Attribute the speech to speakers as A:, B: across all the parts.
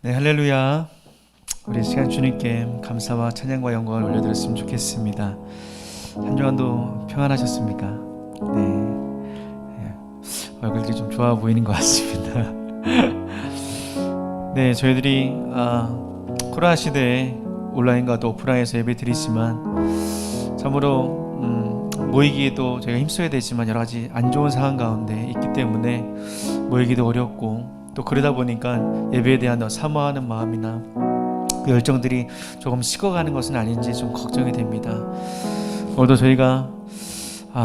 A: 네, 할렐루야. 우리 시간 주님께 감사와 찬양과 영광을 올려드렸으면 좋겠습니다. 한 주간도 평안하셨습니까? 네, 얼굴이 좀 좋아 보이는 것 같습니다. 네, 저희들이 코로나 시대에 온라인과 또 오프라인에서 예배 드리지만 참으로 모이기에도 저희가 힘써야 되지만 여러 가지 안 좋은 상황 가운데 있기 때문에 모이기도 어렵고, 또 그러다 보니까 예배에 대한 사모하는 마음이나 그 열정들이 조금 식어가는 것은 아닌지 좀 걱정이 됩니다. 오늘도 저희가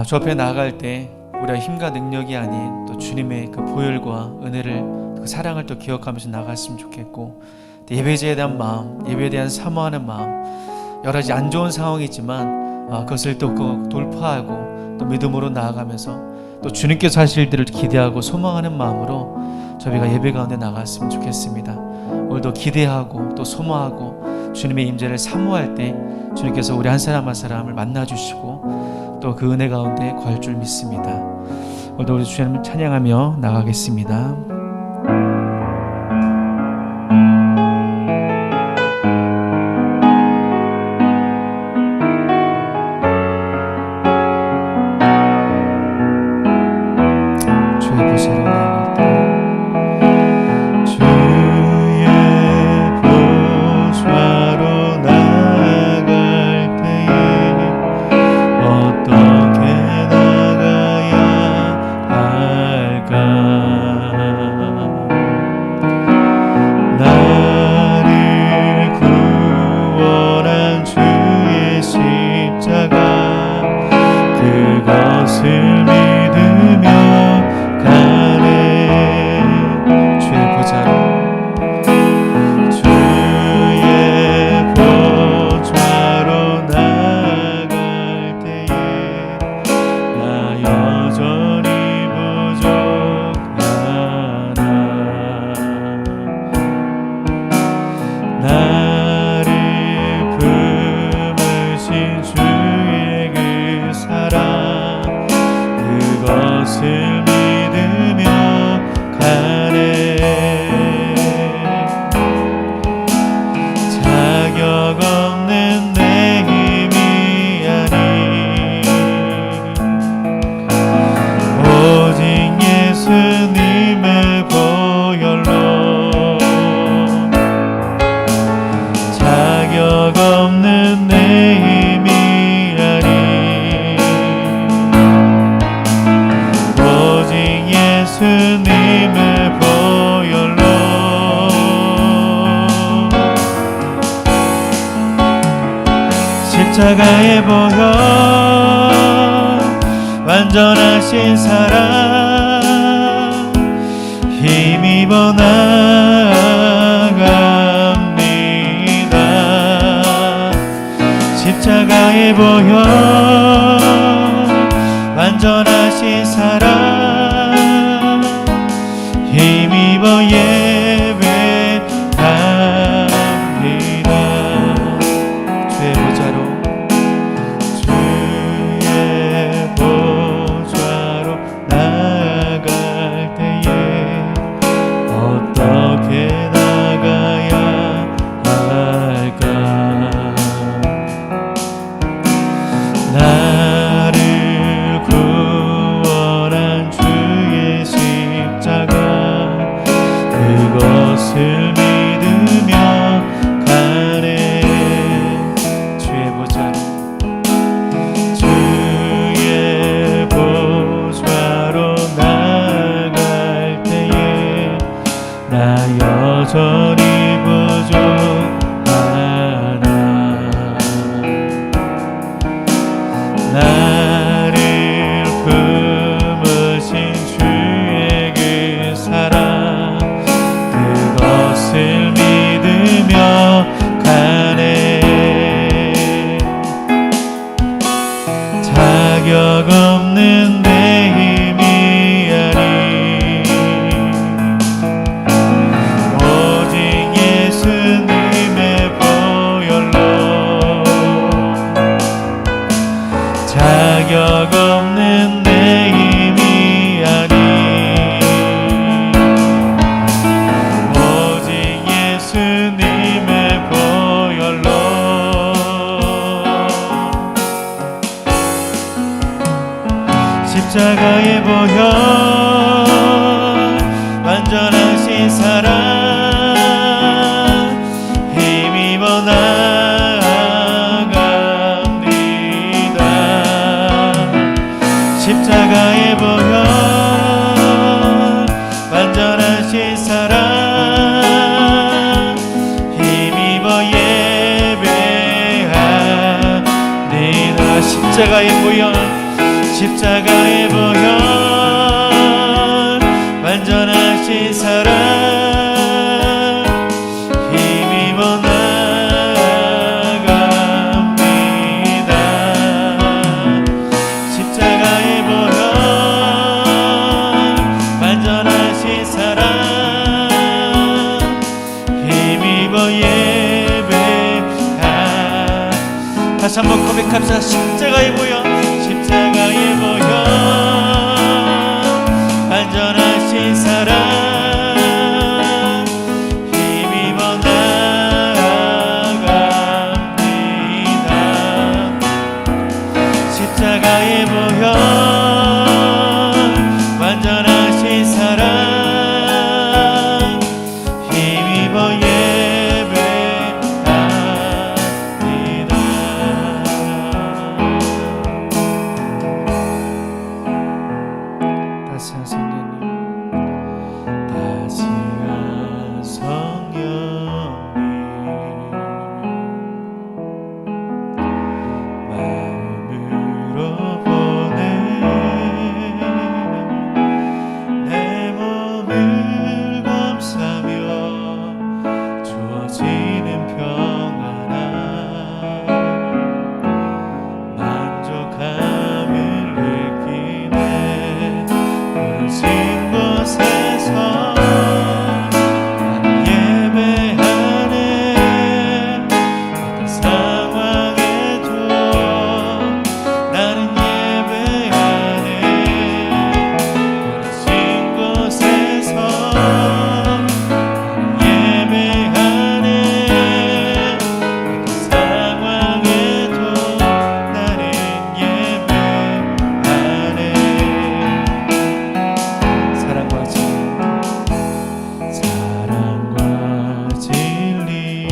A: 주 앞에 나아갈 때 우리의 힘과 능력이 아닌 또 주님의 그 보혈과 은혜를, 그 사랑을 또 기억하면서 나갔으면 좋겠고, 예배제에 대한 마음, 예배에 대한 사모하는 마음, 여러 가지 안 좋은 상황이지만 그것을 또 돌파하고 또 믿음으로 나아가면서 또 주님께서 하실 일들을 기대하고 소망하는 마음으로 저희가 예배 가운데 나갔으면 좋겠습니다. 오늘도 기대하고 또 소망하고 주님의 임재를 사모할 때 주님께서 우리 한 사람 한 사람을 만나주시고 또 그 은혜 가운데 거할 줄 믿습니다. 오늘도 우리 주님 찬양하며 나가겠습니다.
B: 십자가의 보혈, 완전하신 사랑, 힘입어 나아갑니다. 십자가의 보혈, 완전하신 사랑, 힘입어 예배합니다. 주의 보좌로 나아갈 때에 어떻게 나가야 할까? 나를 구원한 주의 십자가, 그것을 믿으며 가네. 주의 보좌로 나 여전히 부족하나. 나를 품으신 주의 그 사랑, 그것을 믿으며 가네. 자격 없는 내 힘이 아닌 오직 예수님의 사랑 힘입어 나아갑니다. 십자가의 보혈 완전하신 사랑 힘입어 예배합니다. 십자가의 보혈 십자가의 보혈 완전하신 사랑 힘입어 나아갑니다. 십자가의 보혈 완전하신 사랑 힘입어 예배하. 다시 한번 고백합시다. 십자가의 보혈 십자가의 보혈 완전하신 사랑 힘입어 나아갑니다. 십자가의 보혈 완전하신 사랑 힘입어 예배합니다. 다시야 성령님 다시야 성령님 마음으로 보내 내 몸을 감싸며 주어지는 평안함 만족함을 느끼네. 부르신 곳에서 나는 예배하네. 어떤 상황에도 나는 예배하네. 부르신 곳에서 나는 예배하네. 어떤 상황에도 나는 예배하네. 사랑과 진리에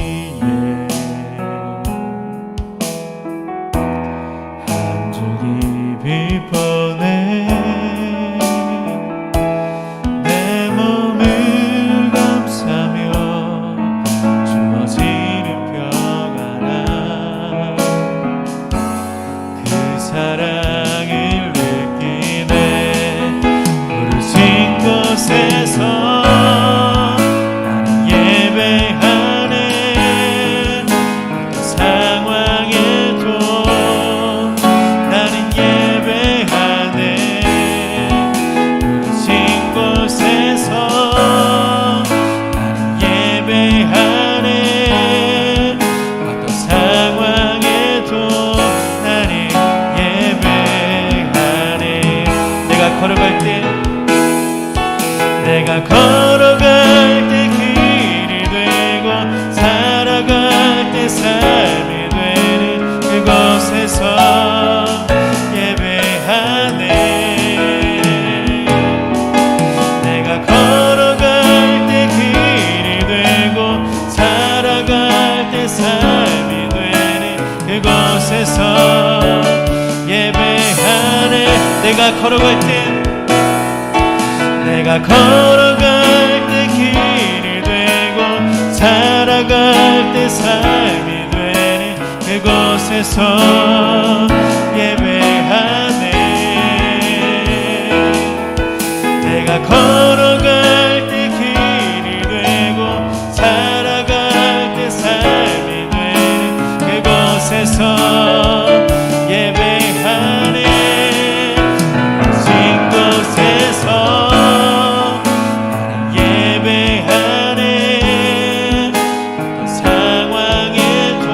B: 한 줄기 빛 보내 내 몸을 감싸며 주어지는 평안함 그 사랑을 느끼네. 부르신 곳에서 나는 예배하네. 어떤 상황에도 나는 예배하네. 부르신 곳에서 나는 예배하네. 어떤 상황에도 나는 예배하네. 내가 걸어갈 때 길이 되고 살아갈 때 삶이 되는 그곳에서 예배하네. 내가 걸어갈 때 길이 되고 살아갈 때 삶이 되는 그곳에서 예배하네. 내가 걸어갈 때 길이 되고 살아갈 때 삶이 되는 그곳에서 예배하네. 내가 걸어갈 때 길이 되고 살아갈 때 삶이 되는 그곳에서 예배하네. 신 곳에서 예배하네. 어떤 상황에도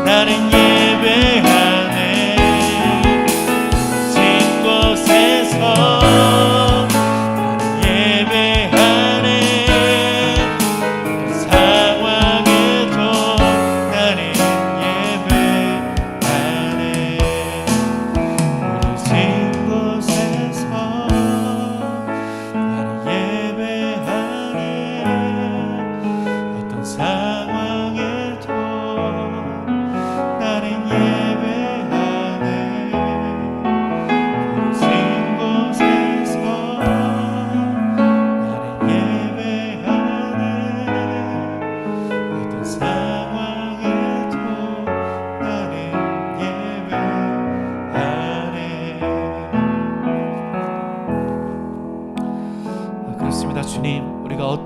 B: 나는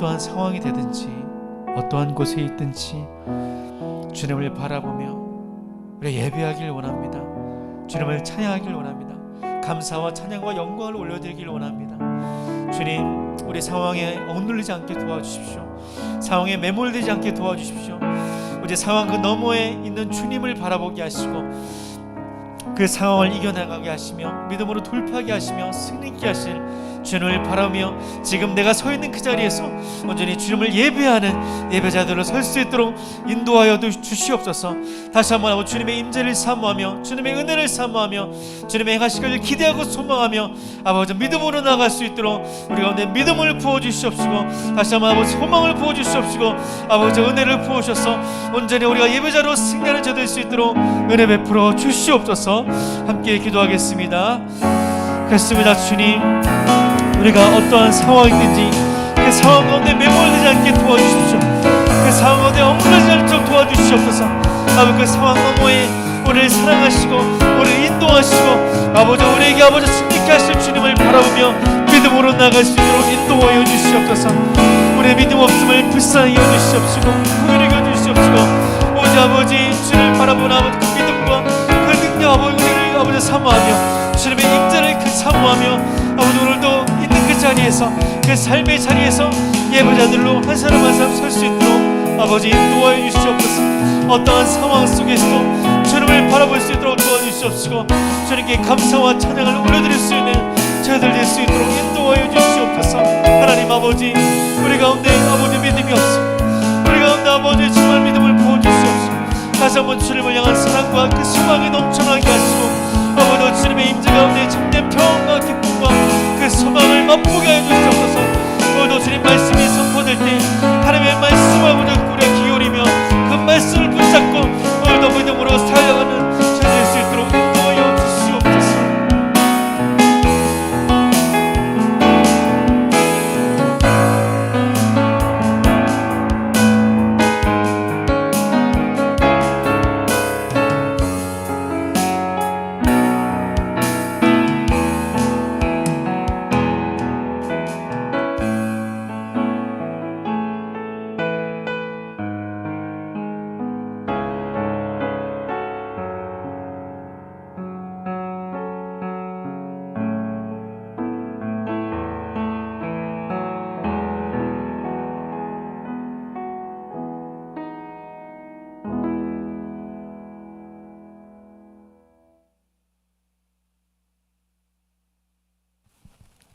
A: 어떠한 상황이 되든지 어떠한 곳에 있든지 주님을 바라보며 우리 예배하길 원합니다. 주님을 찬양하길 원합니다. 감사와 찬양과 영광을 올려드리길 원합니다. 주님, 우리 상황에 억눌리지 않게 도와주십시오. 상황에 매몰되지 않게 도와주십시오. 우리 상황 그 너머에 있는 주님을 바라보게 하시고 그 상황을 이겨나가게 하시며 믿음으로 돌파하게 하시며 승리케 하실 주님을 바라며 지금 내가 서 있는 그 자리에서 온전히 주님을 예배하는 예배자들로 설 수 있도록 인도하여 주시옵소서. 다시 한번 아버지 주님의 임재를 사모하며 주님의 은혜를 사모하며 주님의 행하시기를 기대하고 소망하며 아버지 믿음으로 나갈 수 있도록 우리 가운데 믿음을 부어주시옵시고 다시 한번 아버지 소망을 부어주시옵시고 아버지 은혜를 부어주셔서 온전히 우리가 예배자로 승리하는 자 될 수 있도록 은혜 베풀어 주시옵소서. 함께 기도하겠습니다. 그렇습니다. 주님, 우리가 어떠한 상황이든지 그 상황 가운데 매몰되지 않게 도와주십시오. 그 상황 가운데 억눌리지 않도록 도와주시옵소서. 아버지 그 상황 너머에 우리를 사랑하시고 우리를 인도하시고 아버지 우리에게 아버지 승리케 하실 주님을 바라보며 믿음으로 나갈 수 있도록 인도하여 주시옵소서. 우리의 믿음 없음을 불쌍히 여주시옵시고 긍휼히 여주시옵시고 오직 아버지 주님을 바라보는 아버지 그 믿음과 그 능력 아버지 우리를 아버지 사모하며 주님의 임재를 그 사모하며 아버지 오늘도 있는 그 자리에서 그 삶의 자리에서 예배자들로 한 사람 한 사람 설 수 있도록 아버지 도와여 주시옵소서. 어떠한 상황 속에서도 주님을 바라볼 수 있도록 도와주시옵시고 주님께 감사와 찬양을 올려드릴 수 있는 저희들 될 수 있도록 인도하여 주시옵소서. 하나님 아버지 우리 가운데 아버지 믿음이 없습니다. 우리 가운데 아버지 정말 믿음을 부어주시옵소서. 다시 한번 주님을 향한 사랑과 그 소망이 넘쳐나게 하시고 아버지 주님의 임재 가운데 참된 평안과 기쁨과 그 소망을 맛보게 해주시옵소서. 오늘도 주님 말씀이 선포될 때 하나님의 말씀을 아버지 우리가 기울이며 그 말씀을 붙잡고 오늘도 믿음으로 살아가는 자 될 수 있도록 인도하여 주시옵소서.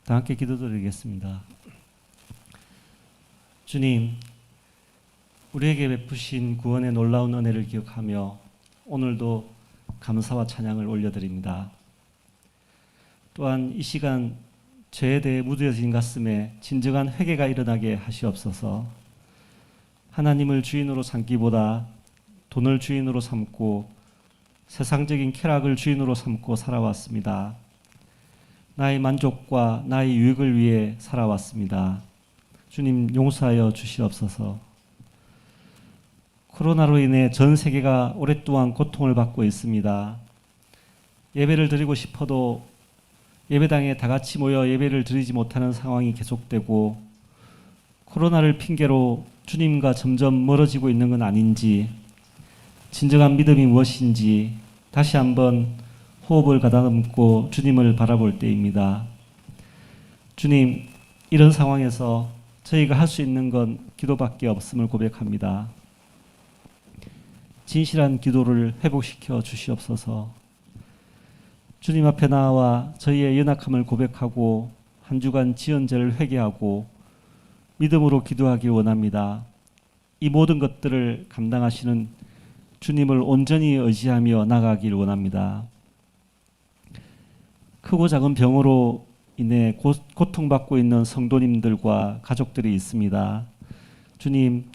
C: 다 함께 기도드리겠습니다. 주님, 우리에게 베푸신 구원의 놀라운 은혜를 기억하며 오늘도 감사와 찬양을 올려드립니다. 또한 이 시간 죄에 대해 무뎌진 가슴에 진정한 회개가 일어나게 하시옵소서. 하나님을 주인으로 삼기보다 돈을 주인으로 삼고 세상적인 쾌락을 주인으로 삼고 살아왔습니다. 나의 만족과 나의 유익을 위해 살아왔습니다. 주님 용서하여 주시옵소서. 코로나로 인해 전 세계가 오랫동안 고통을 받고 있습니다. 예배를 드리고 싶어도 예배당에 다 같이 모여 예배를 드리지 못하는 상황이 계속되고 코로나를 핑계로 주님과 점점 멀어지고 있는 건 아닌지 진정한 믿음이 무엇인지 다시 한번 호흡을 가다듬고 주님을 바라볼 때입니다. 주님, 이런 상황에서 저희가 할 수 있는 건 기도밖에 없음을 고백합니다. 진실한 기도를 회복시켜 주시옵소서. 주님 앞에 나와 저희의 연약함을 고백하고 한 주간 지은 죄를 회개하고 믿음으로 기도하길 원합니다. 이 모든 것들을 감당하시는 주님을 온전히 의지하며 나가길 원합니다. 크고 작은 병으로 인해 고통받고 있는 성도님들과 가족들이 있습니다. 주님,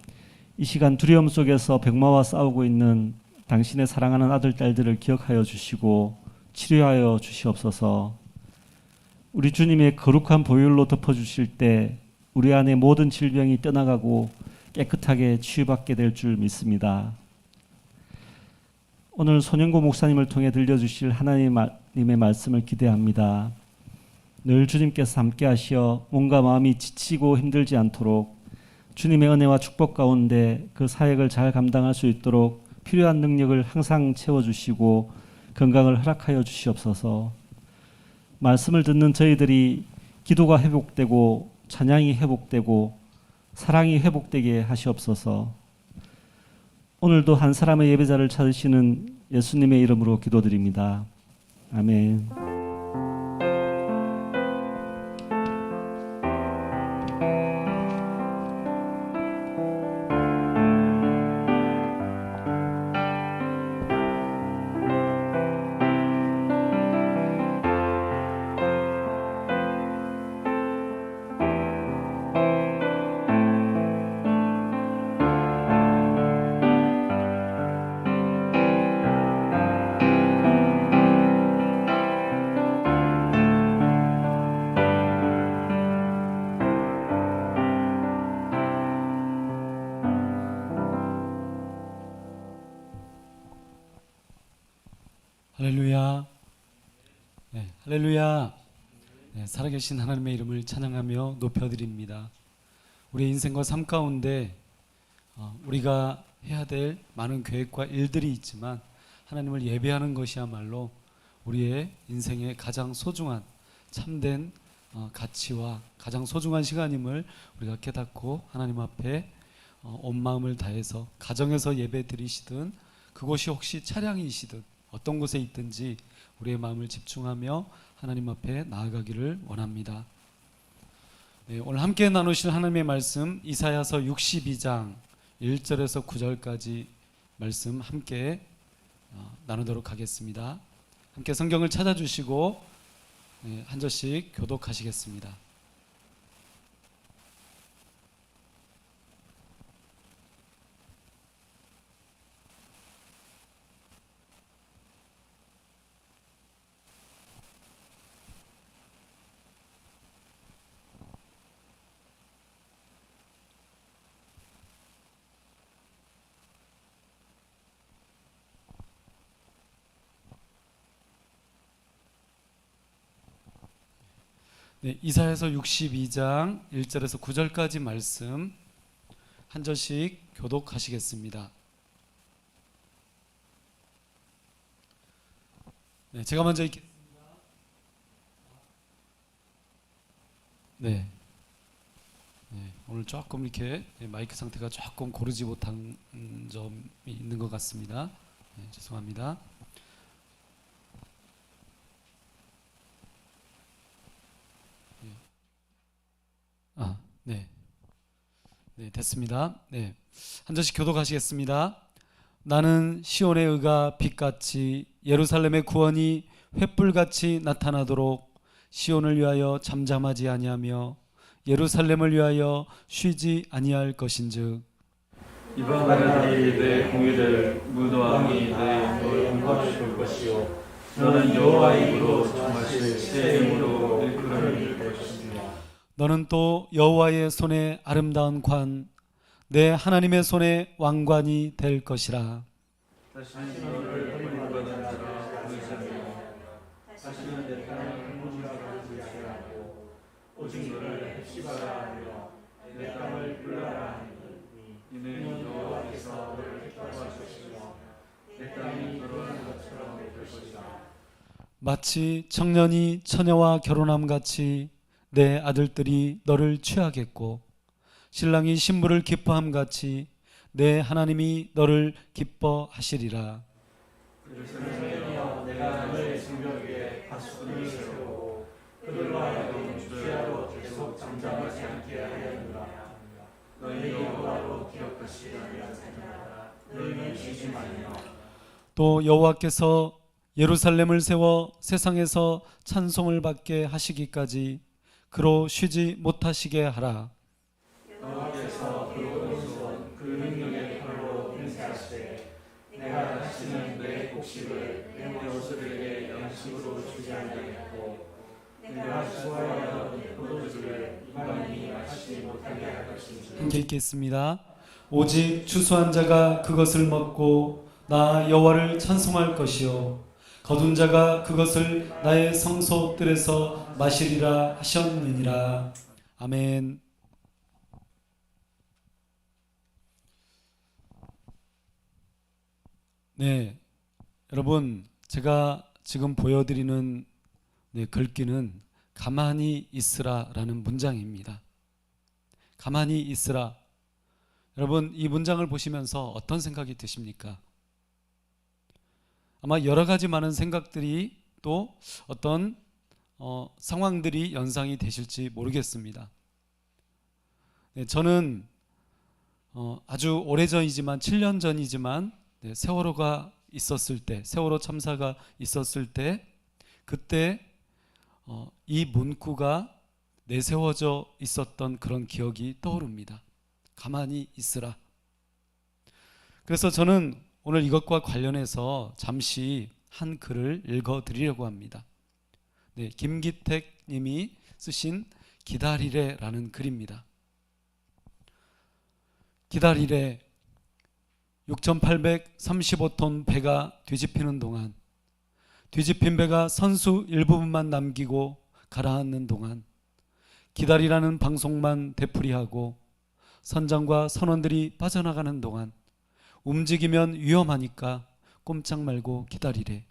C: 이 시간 두려움 속에서 병마와 싸우고 있는 당신의 사랑하는 아들, 딸들을 기억하여 주시고 치료하여 주시옵소서. 우리 주님의 거룩한 보혈로 덮어주실 때 우리 안에 모든 질병이 떠나가고 깨끗하게 치유받게 될 줄 믿습니다. 오늘 손영구 목사님을 통해 들려주실 하나님의 말씀을 기대합니다. 늘 주님께서 함께 하시어 몸과 마음이 지치고 힘들지 않도록 주님의 은혜와 축복 가운데 그 사역을 잘 감당할 수 있도록 필요한 능력을 항상 채워주시고 건강을 허락하여 주시옵소서. 말씀을 듣는 저희들이 기도가 회복되고 찬양이 회복되고 사랑이 회복되게 하시옵소서. 오늘도 한 사람의 예배자를 찾으시는 예수님의 이름으로 기도드립니다. 아멘.
D: 할렐루야. 네, 할렐루야. 네, 살아계신 하나님의 이름을 찬양하며 높여드립니다. 우리의 인생과 삶 가운데 우리가 해야 될 많은 계획과 일들이 있지만 하나님을 예배하는 것이야말로 우리의 인생의 가장 소중한 참된 가치와 가장 소중한 시간임을 우리가 깨닫고 하나님 앞에 온 마음을 다해서 가정에서 예배 드리시든 그곳이 혹시 차량이시든 어떤 곳에 있든지 우리의 마음을 집중하며 하나님 앞에 나아가기를 원합니다. 네, 오늘 함께 나누실 하나님의 말씀 이사야서 62장 1절에서 9절까지 말씀 함께 나누도록 하겠습니다. 함께 성경을 찾아주시고 한 절씩 교독하시겠습니다. 네, 이사야서 62장 1절에서 9절까지 말씀 한 절씩 교독하시겠습니다. 네, 제가 먼저 읽겠습니다. 네, 오늘 조금 이렇게 마이크 상태가 조금 고르지 못한 점이 있는 것 같습니다. 네, 죄송합니다. 네, 됐습니다. 네, 한 절씩 교독하시겠습니다. 나는 시온의 의가 빛같이 예루살렘의 구원이 횃불같이 나타나도록 시온을 위하여 잠잠하지 아니하며 예루살렘을 위하여 쉬지 아니할 것인즉
B: 이방인들이 내 공의를 무도함이 내 너를 공포할 것이요 너는 여호와의 입으로 정하실 새 이름으로 일컬음을 될 것이며
D: 너는 또 여호와의 손에 아름다운 관 내 하나님의 손에 왕관이 될 것이라.
B: 다시는 너를 버림받은 자라 부르시며 다시는 내 땅을 공무지라고 부르지 않고 오직 너를 헥시바라 하며 내 땅을 불라라 하니 이는 여호와께서 너를 기뻐하시며 내 땅이 결혼한 것처럼 될 것이다.
D: 마치 청년이 처녀와 결혼함 같이 내 아들들이 너를 취하겠고 신랑이 신부를 기뻐함 같이 내 하나님이 너를 기뻐하시리라.
B: 예루살렘이여 내가 너의 성벽 위에 가수꾼을 세우고 그들로 하여금 주야로 계속 잠잠하지 않게 하였노라. 너희 여호와로 기억하시지 아니하시니라. 너희는 쉬지 말며
D: 또 여호와께서 예루살렘을 세워 세상에서 찬송을 받게 하시기까지 그로 쉬지 못하시게 하라.
B: 여호와께서 그 오른손 그 능력의 팔로 행세하시되 내가 다시는 내 곡식을 내 여호수에게 양식으로 주지 아니하겠고 내가 수고하여 포도주를 이방인이 마시지 못하게 할 것인지.
D: 함께 읽겠습니다. 오직 추수한 자가 그것을 먹고 나 여호와를 찬송할 것이요 거둔 자가 그것을 나의 성소뜰에서 마시리라 하셨느니라. 아멘. 네, 여러분 제가 지금 보여드리는 글귀는 가만히 있으라라는 문장입니다. 가만히 있으라. 여러분 이 문장을 보시면서 어떤 생각이 드십니까? 아마 여러 가지 많은 생각들이 또 어떤 상황들이 연상이 되실지 모르겠습니다. 네, 저는 아주 오래전이지만 7년 전이지만 세월호가 있었을 때, 세월호 참사가 있었을 때 그때 이 문구가 내세워져 있었던 그런 기억이 떠오릅니다. 가만히 있으라. 그래서 저는 오늘 이것과 관련해서 잠시 한 글을 읽어드리려고 합니다. 네, 김기택 님이 쓰신 기다리래라는 글입니다. 기다리래. 6,835톤 배가 뒤집히는 동안, 뒤집힌 배가 선수 일부분만 남기고 가라앉는 동안 기다리라는 방송만 되풀이하고 선장과 선원들이 빠져나가는 동안 움직이면 위험하니까 꼼짝 말고 기다리래.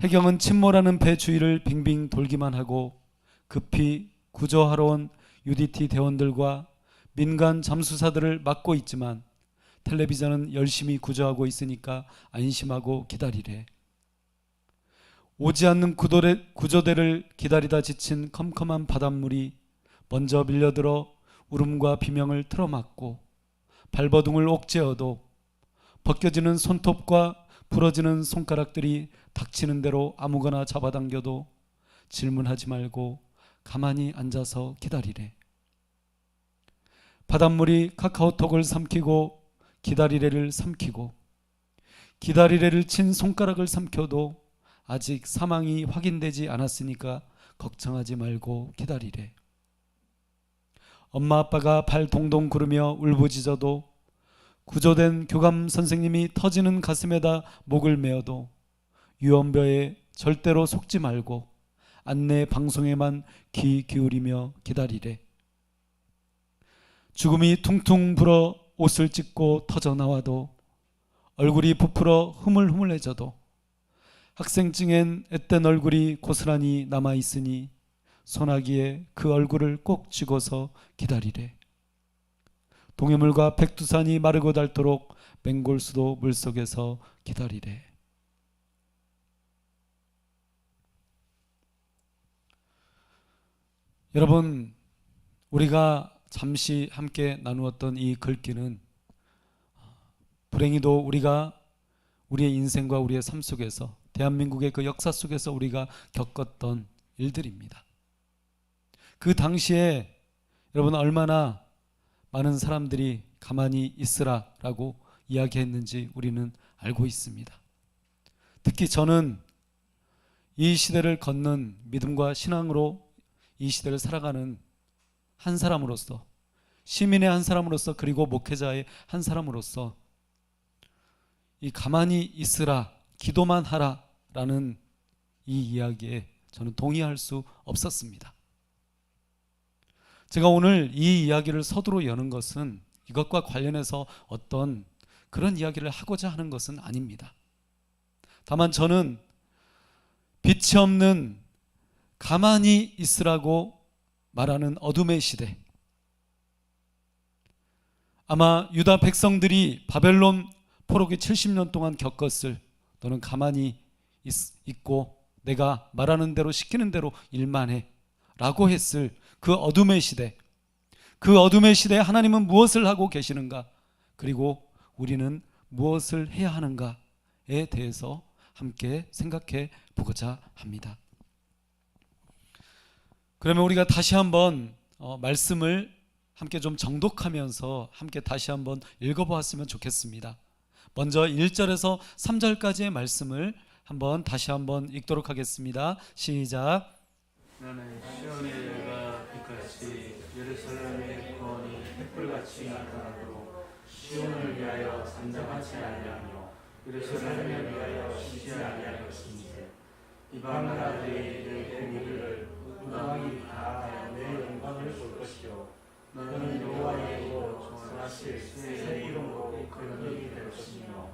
D: 해경은 침몰하는 배 주위를 빙빙 돌기만 하고 급히 구조하러 온 UDT 대원들과 민간 잠수사들을 막고 있지만 텔레비전은 열심히 구조하고 있으니까 안심하고 기다리래. 오지 않는 구조대를 기다리다 지친 컴컴한 바닷물이 먼저 밀려들어 울음과 비명을 틀어막고 발버둥을 옥죄어도 벗겨지는 손톱과 부러지는 손가락들이 닥치는 대로 아무거나 잡아당겨도 질문하지 말고 가만히 앉아서 기다리래. 바닷물이 카카오톡을 삼키고 기다리래를 삼키고 기다리래를 친 손가락을 삼켜도 아직 사망이 확인되지 않았으니까 걱정하지 말고 기다리래. 엄마 아빠가 발 동동 구르며 울부짖어도 구조된 교감 선생님이 터지는 가슴에다 목을 메어도 유언벼에 절대로 속지 말고 안내 방송에만 귀 기울이며 기다리래. 죽음이 퉁퉁 불어 옷을 찢고 터져 나와도 얼굴이 부풀어 흐물흐물해져도 학생증엔 앳된 얼굴이 고스란히 남아있으니 소나기에 그 얼굴을 꼭 쥐고서 기다리래. 동해물과 백두산이 마르고 닳도록 맹골수도 물속에서 기다리래. 여러분, 우리가 잠시 함께 나누었던 이 글귀는 불행히도 우리가 우리의 인생과 우리의 삶 속에서 대한민국의 그 역사 속에서 우리가 겪었던 일들입니다. 그 당시에 여러분 얼마나 많은 사람들이 가만히 있으라라고 이야기했는지 우리는 알고 있습니다. 특히 저는 이 시대를 걷는 믿음과 신앙으로 이 시대를 살아가는 한 사람으로서, 시민의 한 사람으로서, 그리고 목회자의 한 사람으로서 이 가만히 있으라, 기도만 하라 라는 이 이야기에 저는 동의할 수 없었습니다. 제가 오늘 이 이야기를 서두로 여는 것은 이것과 관련해서 어떤 그런 이야기를 하고자 하는 것은 아닙니다. 다만 저는 빛이 없는 가만히 있으라고 말하는 어둠의 시대, 아마 유다 백성들이 바벨론 포로기 70년 동안 겪었을, 너는 가만히 있고 내가 말하는 대로 시키는 대로 일만 해 라고 했을 그 어둠의 시대, 그 어둠의 시대에 하나님은 무엇을 하고 계시는가, 그리고 우리는 무엇을 해야 하는가에 대해서 함께 생각해 보고자 합니다. 그러면 우리가 다시 한번 말씀을 함께 좀 정독하면서 함께 다시 한번 읽어보았으면 좋겠습니다. 먼저 1절에서 3절까지의 말씀을 한번 다시 한번 읽도록 하겠습니다. 시작.
B: 나는 시온의 빛같이 예루살렘의 구원이 횃불같이 나타나도록 시온을 위하여 잠잠하지 아니하며 예루살렘을 위하여 쉬지 아니할 것이니 이방 나라들이 내 공의를 무당히 다 내 영광을 볼 것이요 너는 여호와의 이름으로 전하실 새 이름으로 거듭이 될 것이며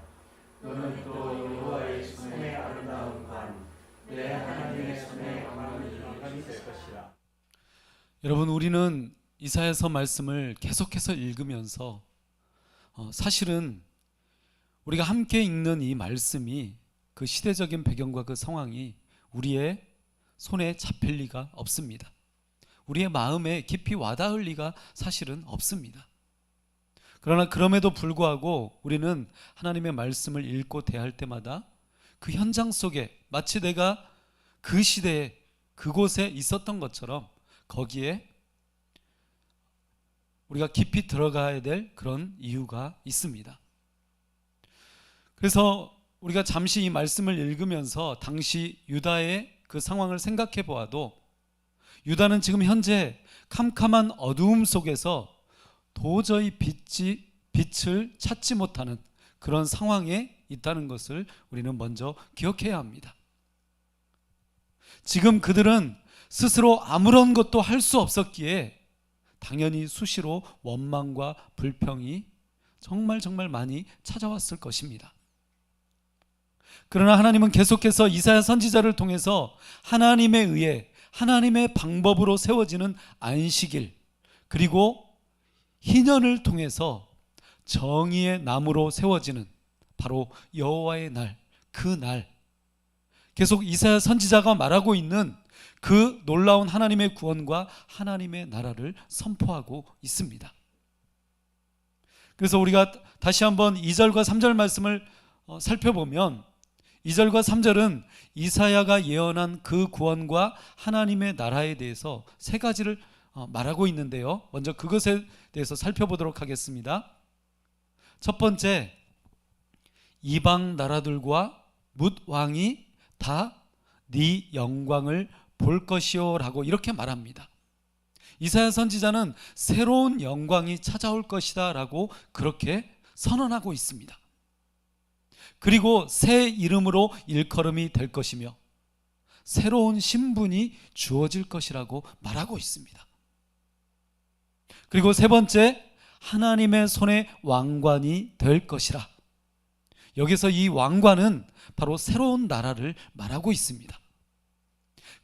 D: 여러분, 우리는 이사야서 말씀을 계속해서 읽으면서 사실은 우리가 함께 읽는 이 말씀이 그 시대적인 배경과 그 상황이 우리의 손에 잡힐 리가 없습니다. 우리의 마음에 깊이 와닿을 리가 사실은 없습니다. 그러나 그럼에도 불구하고 우리는 하나님의 말씀을 읽고 대할 때마다 그 현장 속에 마치 내가 그 시대에 그곳에 있었던 것처럼 거기에 우리가 깊이 들어가야 될 그런 이유가 있습니다. 그래서 우리가 잠시 이 말씀을 읽으면서 당시 유다의 그 상황을 생각해 보아도 유다는 지금 현재 캄캄한 어두움 속에서 도저히 빛을 찾지 못하는 그런 상황에 있다는 것을 우리는 먼저 기억해야 합니다. 지금 그들은 스스로 아무런 것도 할 수 없었기에 당연히 수시로 원망과 불평이 정말 많이 찾아왔을 것입니다. 그러나 하나님은 계속해서 이사야 선지자를 통해서 하나님에 의해 하나님의 방법으로 세워지는 안식일, 그리고 희년을 통해서 정의의 나무로 세워지는 바로 여호와의 날, 그 날, 계속 이사야 선지자가 말하고 있는 그 놀라운 하나님의 구원과 하나님의 나라를 선포하고 있습니다. 그래서 우리가 다시 한번 2절과 3절 말씀을 살펴보면 2절과 3절은 이사야가 예언한 그 구원과 하나님의 나라에 대해서 세 가지를 말하고 있는데요. 먼저 그것에 대해서 살펴보도록 하겠습니다. 첫 번째, 이방 나라들과 뭇 왕이 다 네 영광을 볼 것이요 라고 이렇게 말합니다. 이사야 선지자는 새로운 영광이 찾아올 것이다 라고 그렇게 선언하고 있습니다. 그리고 새 이름으로 일컬음이 될 것이며 새로운 신분이 주어질 것이라고 말하고 있습니다. 그리고 세 번째, 하나님의 손에 왕관이 될 것이라. 여기서 이 왕관은 바로 새로운 나라를 말하고 있습니다.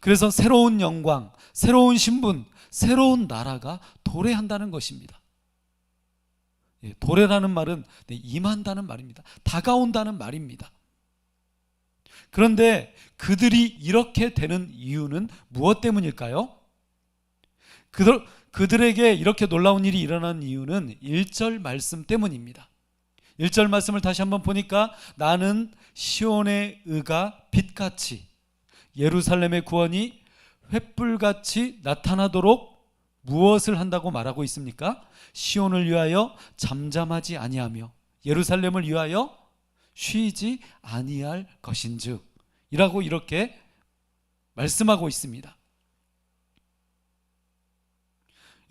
D: 그래서 새로운 영광, 새로운 신분, 새로운 나라가 도래한다는 것입니다. 도래라는 말은 임한다는 말입니다. 다가온다는 말입니다. 그런데 그들이 이렇게 되는 이유는 무엇 때문일까요? 그들에게 이렇게 놀라운 일이 일어난 이유는 1절 말씀 때문입니다. 1절 말씀을 다시 한번 보니까 나는 시온의 의가 빛같이 예루살렘의 구원이 횃불같이 나타나도록 무엇을 한다고 말하고 있습니까? 시온을 위하여 잠잠하지 아니하며 예루살렘을 위하여 쉬지 아니할 것인즉 이라고 이렇게 말씀하고 있습니다.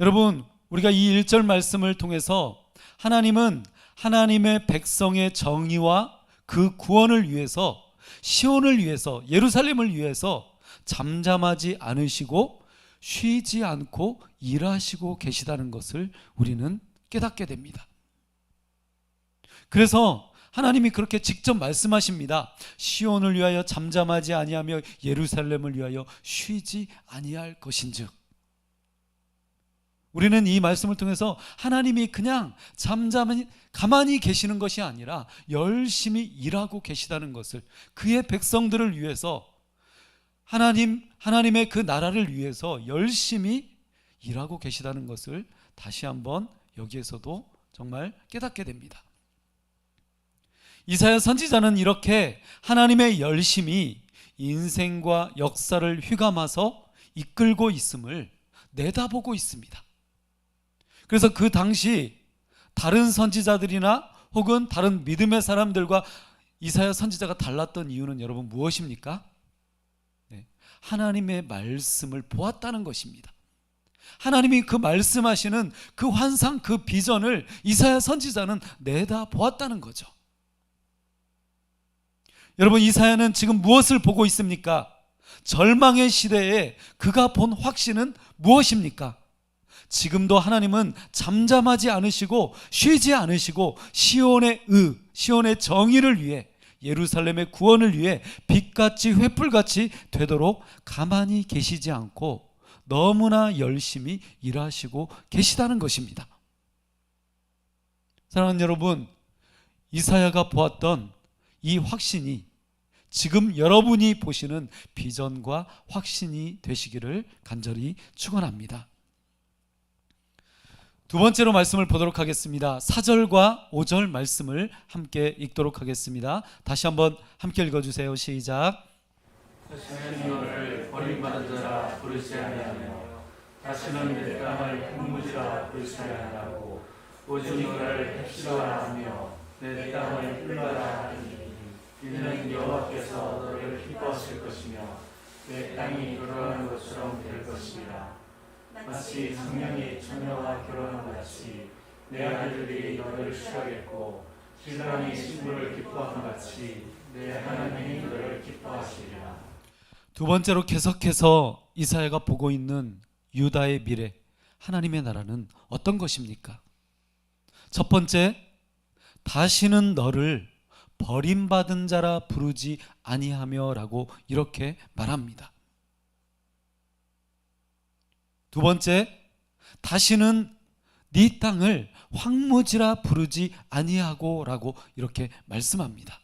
D: 여러분, 우리가 이 1절 말씀을 통해서 하나님은 하나님의 백성의 정의와 그 구원을 위해서 시온을 위해서 예루살렘을 위해서 잠잠하지 않으시고 쉬지 않고 일하시고 계시다는 것을 우리는 깨닫게 됩니다. 그래서 하나님이 그렇게 직접 말씀하십니다. 시온을 위하여 잠잠하지 아니하며 예루살렘을 위하여 쉬지 아니할 것인즉. 우리는 이 말씀을 통해서 하나님이 그냥 잠잠히 가만히 계시는 것이 아니라 열심히 일하고 계시다는 것을, 그의 백성들을 위해서 하나님의 그 나라를 위해서 열심히 일하고 계시다는 것을 다시 한번 여기에서도 정말 깨닫게 됩니다. 이사야 선지자는 이렇게 하나님의 열심이 인생과 역사를 휘감아서 이끌고 있음을 내다보고 있습니다. 그래서 그 당시 다른 선지자들이나 혹은 다른 믿음의 사람들과 이사야 선지자가 달랐던 이유는 여러분 무엇입니까? 하나님의 말씀을 보았다는 것입니다. 하나님이 그 말씀하시는 그 환상, 그 비전을 이사야 선지자는 내다보았다는 거죠. 여러분, 이사야는 지금 무엇을 보고 있습니까? 절망의 시대에 그가 본 확신은 무엇입니까? 지금도 하나님은 잠잠하지 않으시고 쉬지 않으시고 시온의 시온의 정의를 위해 예루살렘의 구원을 위해 빛같이 횃불같이 되도록 가만히 계시지 않고 너무나 열심히 일하시고 계시다는 것입니다. 사랑하는 여러분, 이사야가 보았던 이 확신이 지금 여러분이 보시는 비전과 확신이 되시기를 간절히 축원합니다. 두 번째로 말씀을 보도록 하겠습니다. 4절과 5절 말씀을 함께 읽도록 하겠습니다. 다시 한번 함께 읽어주세요. 시작.
B: 다시는 너를 버림받은 자라 부르지 아니하며 다시는 내 땅을 흙무지라 부르지 아니하고 오직 너를 heb시바라 하며 내 땅을 뿔바라 하니 이는 여호와께서 너를 기뻐하실 것이며 내 땅이 결혼한 것처럼 될 것이라. 마치 성령이 처녀와 결혼한 같이 내 아들들이 너를 취하겠고 신랑이 신부를 기뻐함 같이 내 하나님이 너를 기뻐하시리라.
D: 두 번째로 계속해서 이사야가 보고 있는 유다의 미래, 하나님의 나라는 어떤 것입니까? 첫 번째, 다시는 너를 버림받은 자라 부르지 아니하며 라고 이렇게 말합니다. 두 번째, 다시는 네 땅을 황무지라 부르지 아니하고 라고 이렇게 말씀합니다.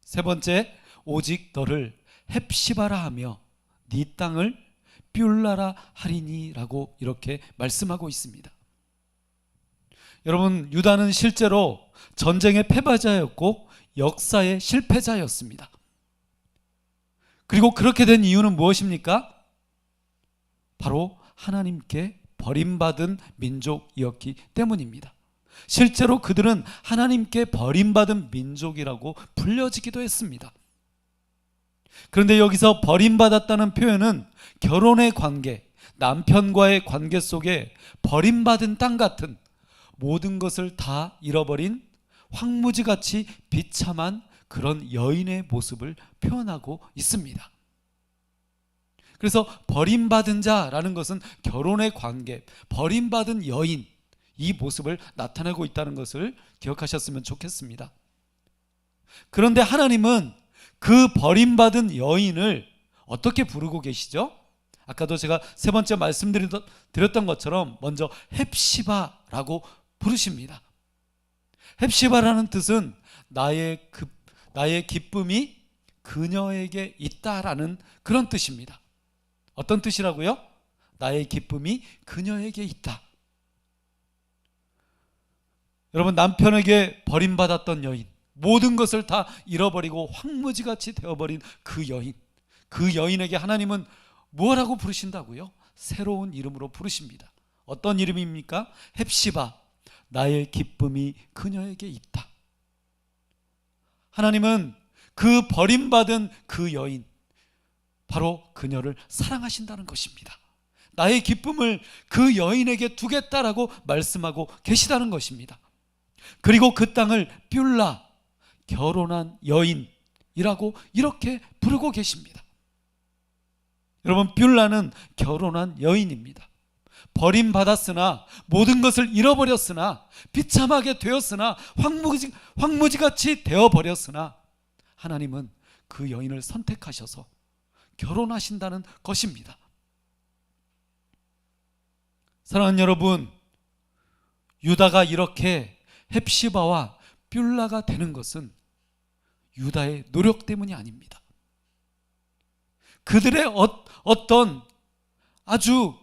D: 세 번째, 오직 너를 heb시바라 하며 네 땅을 뷸라라 하리니 라고 이렇게 말씀하고 있습니다. 여러분, 유다는 실제로 전쟁의 패배자였고 역사의 실패자였습니다. 그리고 그렇게 된 이유는 무엇입니까? 바로 하나님께 버림받은 민족이었기 때문입니다. 실제로 그들은 하나님께 버림받은 민족이라고 불려지기도 했습니다. 그런데 여기서 버림받았다는 표현은 결혼의 관계, 남편과의 관계 속에 버림받은 땅 같은 모든 것을 다 잃어버린 황무지같이 비참한 그런 여인의 모습을 표현하고 있습니다. 그래서 버림받은 자라는 것은 결혼의 관계, 버림받은 여인, 이 모습을 나타내고 있다는 것을 기억하셨으면 좋겠습니다. 그런데 하나님은 그 버림받은 여인을 어떻게 부르고 계시죠? 아까도 제가 세 번째 말씀드렸던 것처럼 먼저 heb시바라고 부르십니다. heb시바라는 뜻은 나의 기쁨이 그녀에게 있다라는 그런 뜻입니다. 어떤 뜻이라고요? 나의 기쁨이 그녀에게 있다. 여러분, 남편에게 버림받았던 여인, 모든 것을 다 잃어버리고 황무지같이 되어버린 그 여인, 그 여인에게 하나님은 무엇라고 부르신다고요? 새로운 이름으로 부르십니다. 어떤 이름입니까? heb시바, 나의 기쁨이 그녀에게 있다. 하나님은 그 버림받은 그 여인, 바로 그녀를 사랑하신다는 것입니다. 나의 기쁨을 그 여인에게 두겠다라고 말씀하고 계시다는 것입니다. 그리고 그 땅을 뷸라, 결혼한 여인이라고 이렇게 부르고 계십니다. 여러분, 뷸라는 결혼한 여인입니다. 버림받았으나, 모든 것을 잃어버렸으나, 비참하게 되었으나, 황무지같이 되어버렸으나 하나님은 그 여인을 선택하셔서 결혼하신다는 것입니다. 사랑하는 여러분, 유다가 이렇게 heb시바와 뷸라가 되는 것은 유다의 노력 때문이 아닙니다. 그들의 어떤 아주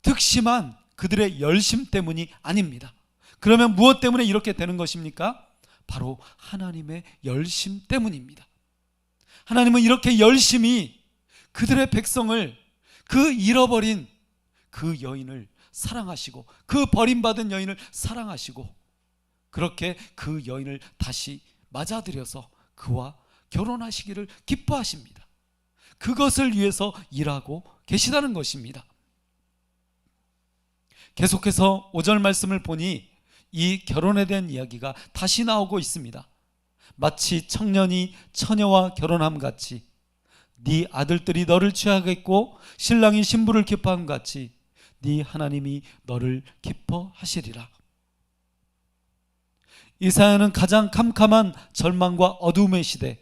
D: 특심한 그들의 열심 때문이 아닙니다. 그러면 무엇 때문에 이렇게 되는 것입니까? 바로 하나님의 열심 때문입니다. 하나님은 이렇게 열심히 그들의 백성을, 그 잃어버린 그 여인을 사랑하시고, 그 버림받은 여인을 사랑하시고, 그렇게 그 여인을 다시 맞아들여서 그와 결혼하시기를 기뻐하십니다. 그것을 위해서 일하고 계시다는 것입니다. 계속해서 5절 말씀을 보니 이 결혼에 대한 이야기가 다시 나오고 있습니다. 마치 청년이 처녀와 결혼함 같이 네 아들들이 너를 취하겠고 신랑이 신부를 기뻐함 같이 네 하나님이 너를 기뻐하시리라. 이사야는 가장 캄캄한 절망과 어두움의 시대,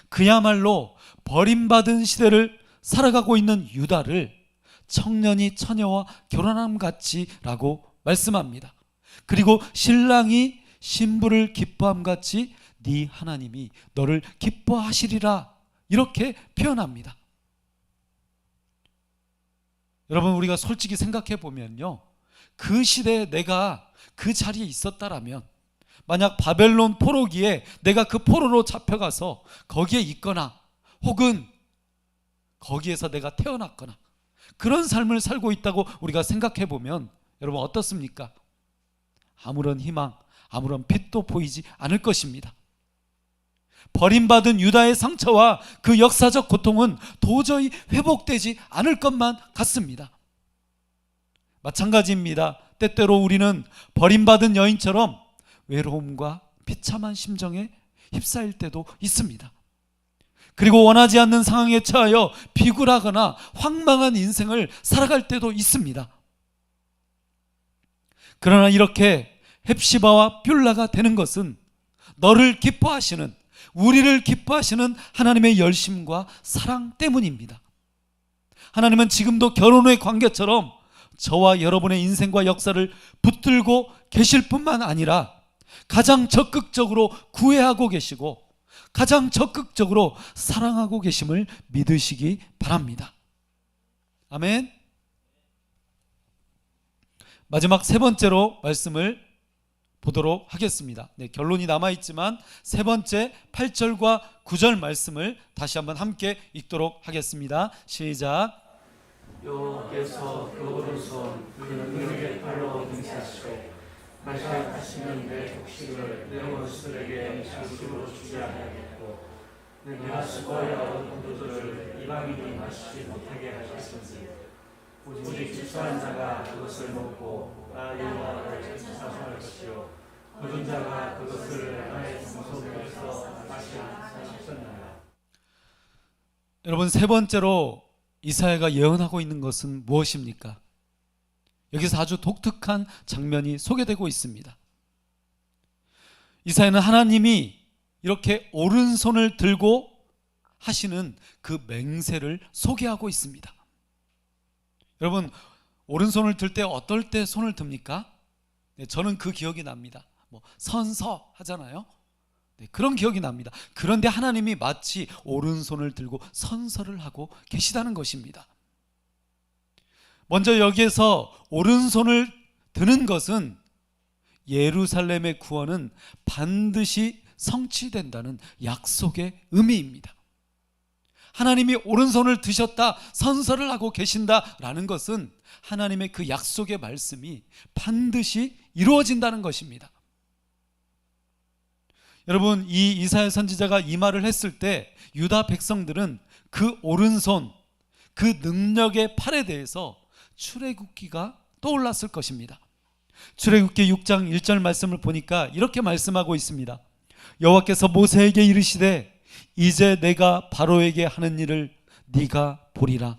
D: 그야말로 버림받은 시대를 살아가고 있는 유다를 청년이 처녀와 결혼함 같이라고 말씀합니다. 그리고 신랑이 신부를 기뻐함 같이 네 하나님이 너를 기뻐하시리라 이렇게 표현합니다. 여러분, 우리가 솔직히 생각해 보면요, 그 시대에 내가 그 자리에 있었다라면, 만약 바벨론 포로기에 내가 그 포로로 잡혀가서 거기에 있거나 혹은 거기에서 내가 태어났거나 그런 삶을 살고 있다고 우리가 생각해 보면 여러분 어떻습니까? 아무런 희망, 아무런 빛도 보이지 않을 것입니다. 버림받은 유다의 상처와 그 역사적 고통은 도저히 회복되지 않을 것만 같습니다. 마찬가지입니다. 때때로 우리는 버림받은 여인처럼 외로움과 비참한 심정에 휩싸일 때도 있습니다. 그리고 원하지 않는 상황에 처하여 비굴하거나 황망한 인생을 살아갈 때도 있습니다. 그러나 이렇게 헵시바와 뷸라가 되는 것은 너를 기뻐하시는, 우리를 기뻐하시는 하나님의 열심과 사랑 때문입니다. 하나님은 지금도 결혼의 관계처럼 저와 여러분의 인생과 역사를 붙들고 계실 뿐만 아니라 가장 적극적으로 구애하고 계시고 가장 적극적으로 사랑하고 계심을 믿으시기 바랍니다. 아멘. 마지막 세 번째로 말씀을 보도록 하겠습니다. 네, 결론이 남아있지만 세 번째 8절과 9절 말씀을 다시 한번 함께 읽도록 하겠습니다. 시작.
B: 여호와께서 그 오른손 그 능력의 팔로 능사시고 말씀하시는 내 곡식을 내 원수들에게 장식으로 주지 아니하겠고 내가 수고하여 얻은 포도주를 이방인이 마시지 못하게 하셨으니 오직 집사한 자가 그것을 먹고 나 여호와를 찬송할 것이요 거둔 자가 그것을 나의 성소에서 마시 하셨느니라.
D: 여러분, 세 번째로 이사야가 예언하고 있는 것은 무엇입니까? 여기서 아주 독특한 장면이 소개되고 있습니다. 이사야는 하나님이 이렇게 오른손을 들고 하시는 그 맹세를 소개하고 있습니다. 여러분, 오른손을 들 때 어떨 때 손을 듭니까? 네, 저는 그 기억이 납니다. 선서 하잖아요. 네, 그런 기억이 납니다. 그런데 하나님이 마치 오른손을 들고 선서를 하고 계시다는 것입니다. 먼저 여기에서 오른손을 드는 것은 예루살렘의 구원은 반드시 성취된다는 약속의 의미입니다. 하나님이 오른손을 드셨다, 선서를 하고 계신다라는 것은 하나님의 그 약속의 말씀이 반드시 이루어진다는 것입니다. 여러분, 이 이사야 선지자가 이 말을 했을 때 유다 백성들은 그 오른손, 그 능력의 팔에 대해서 출애굽기가 떠올랐을 것입니다. 출애굽기 6장 1절 말씀을 보니까 이렇게 말씀하고 있습니다. 여호와께서 모세에게 이르시되 이제 내가 바로에게 하는 일을 네가 보리라.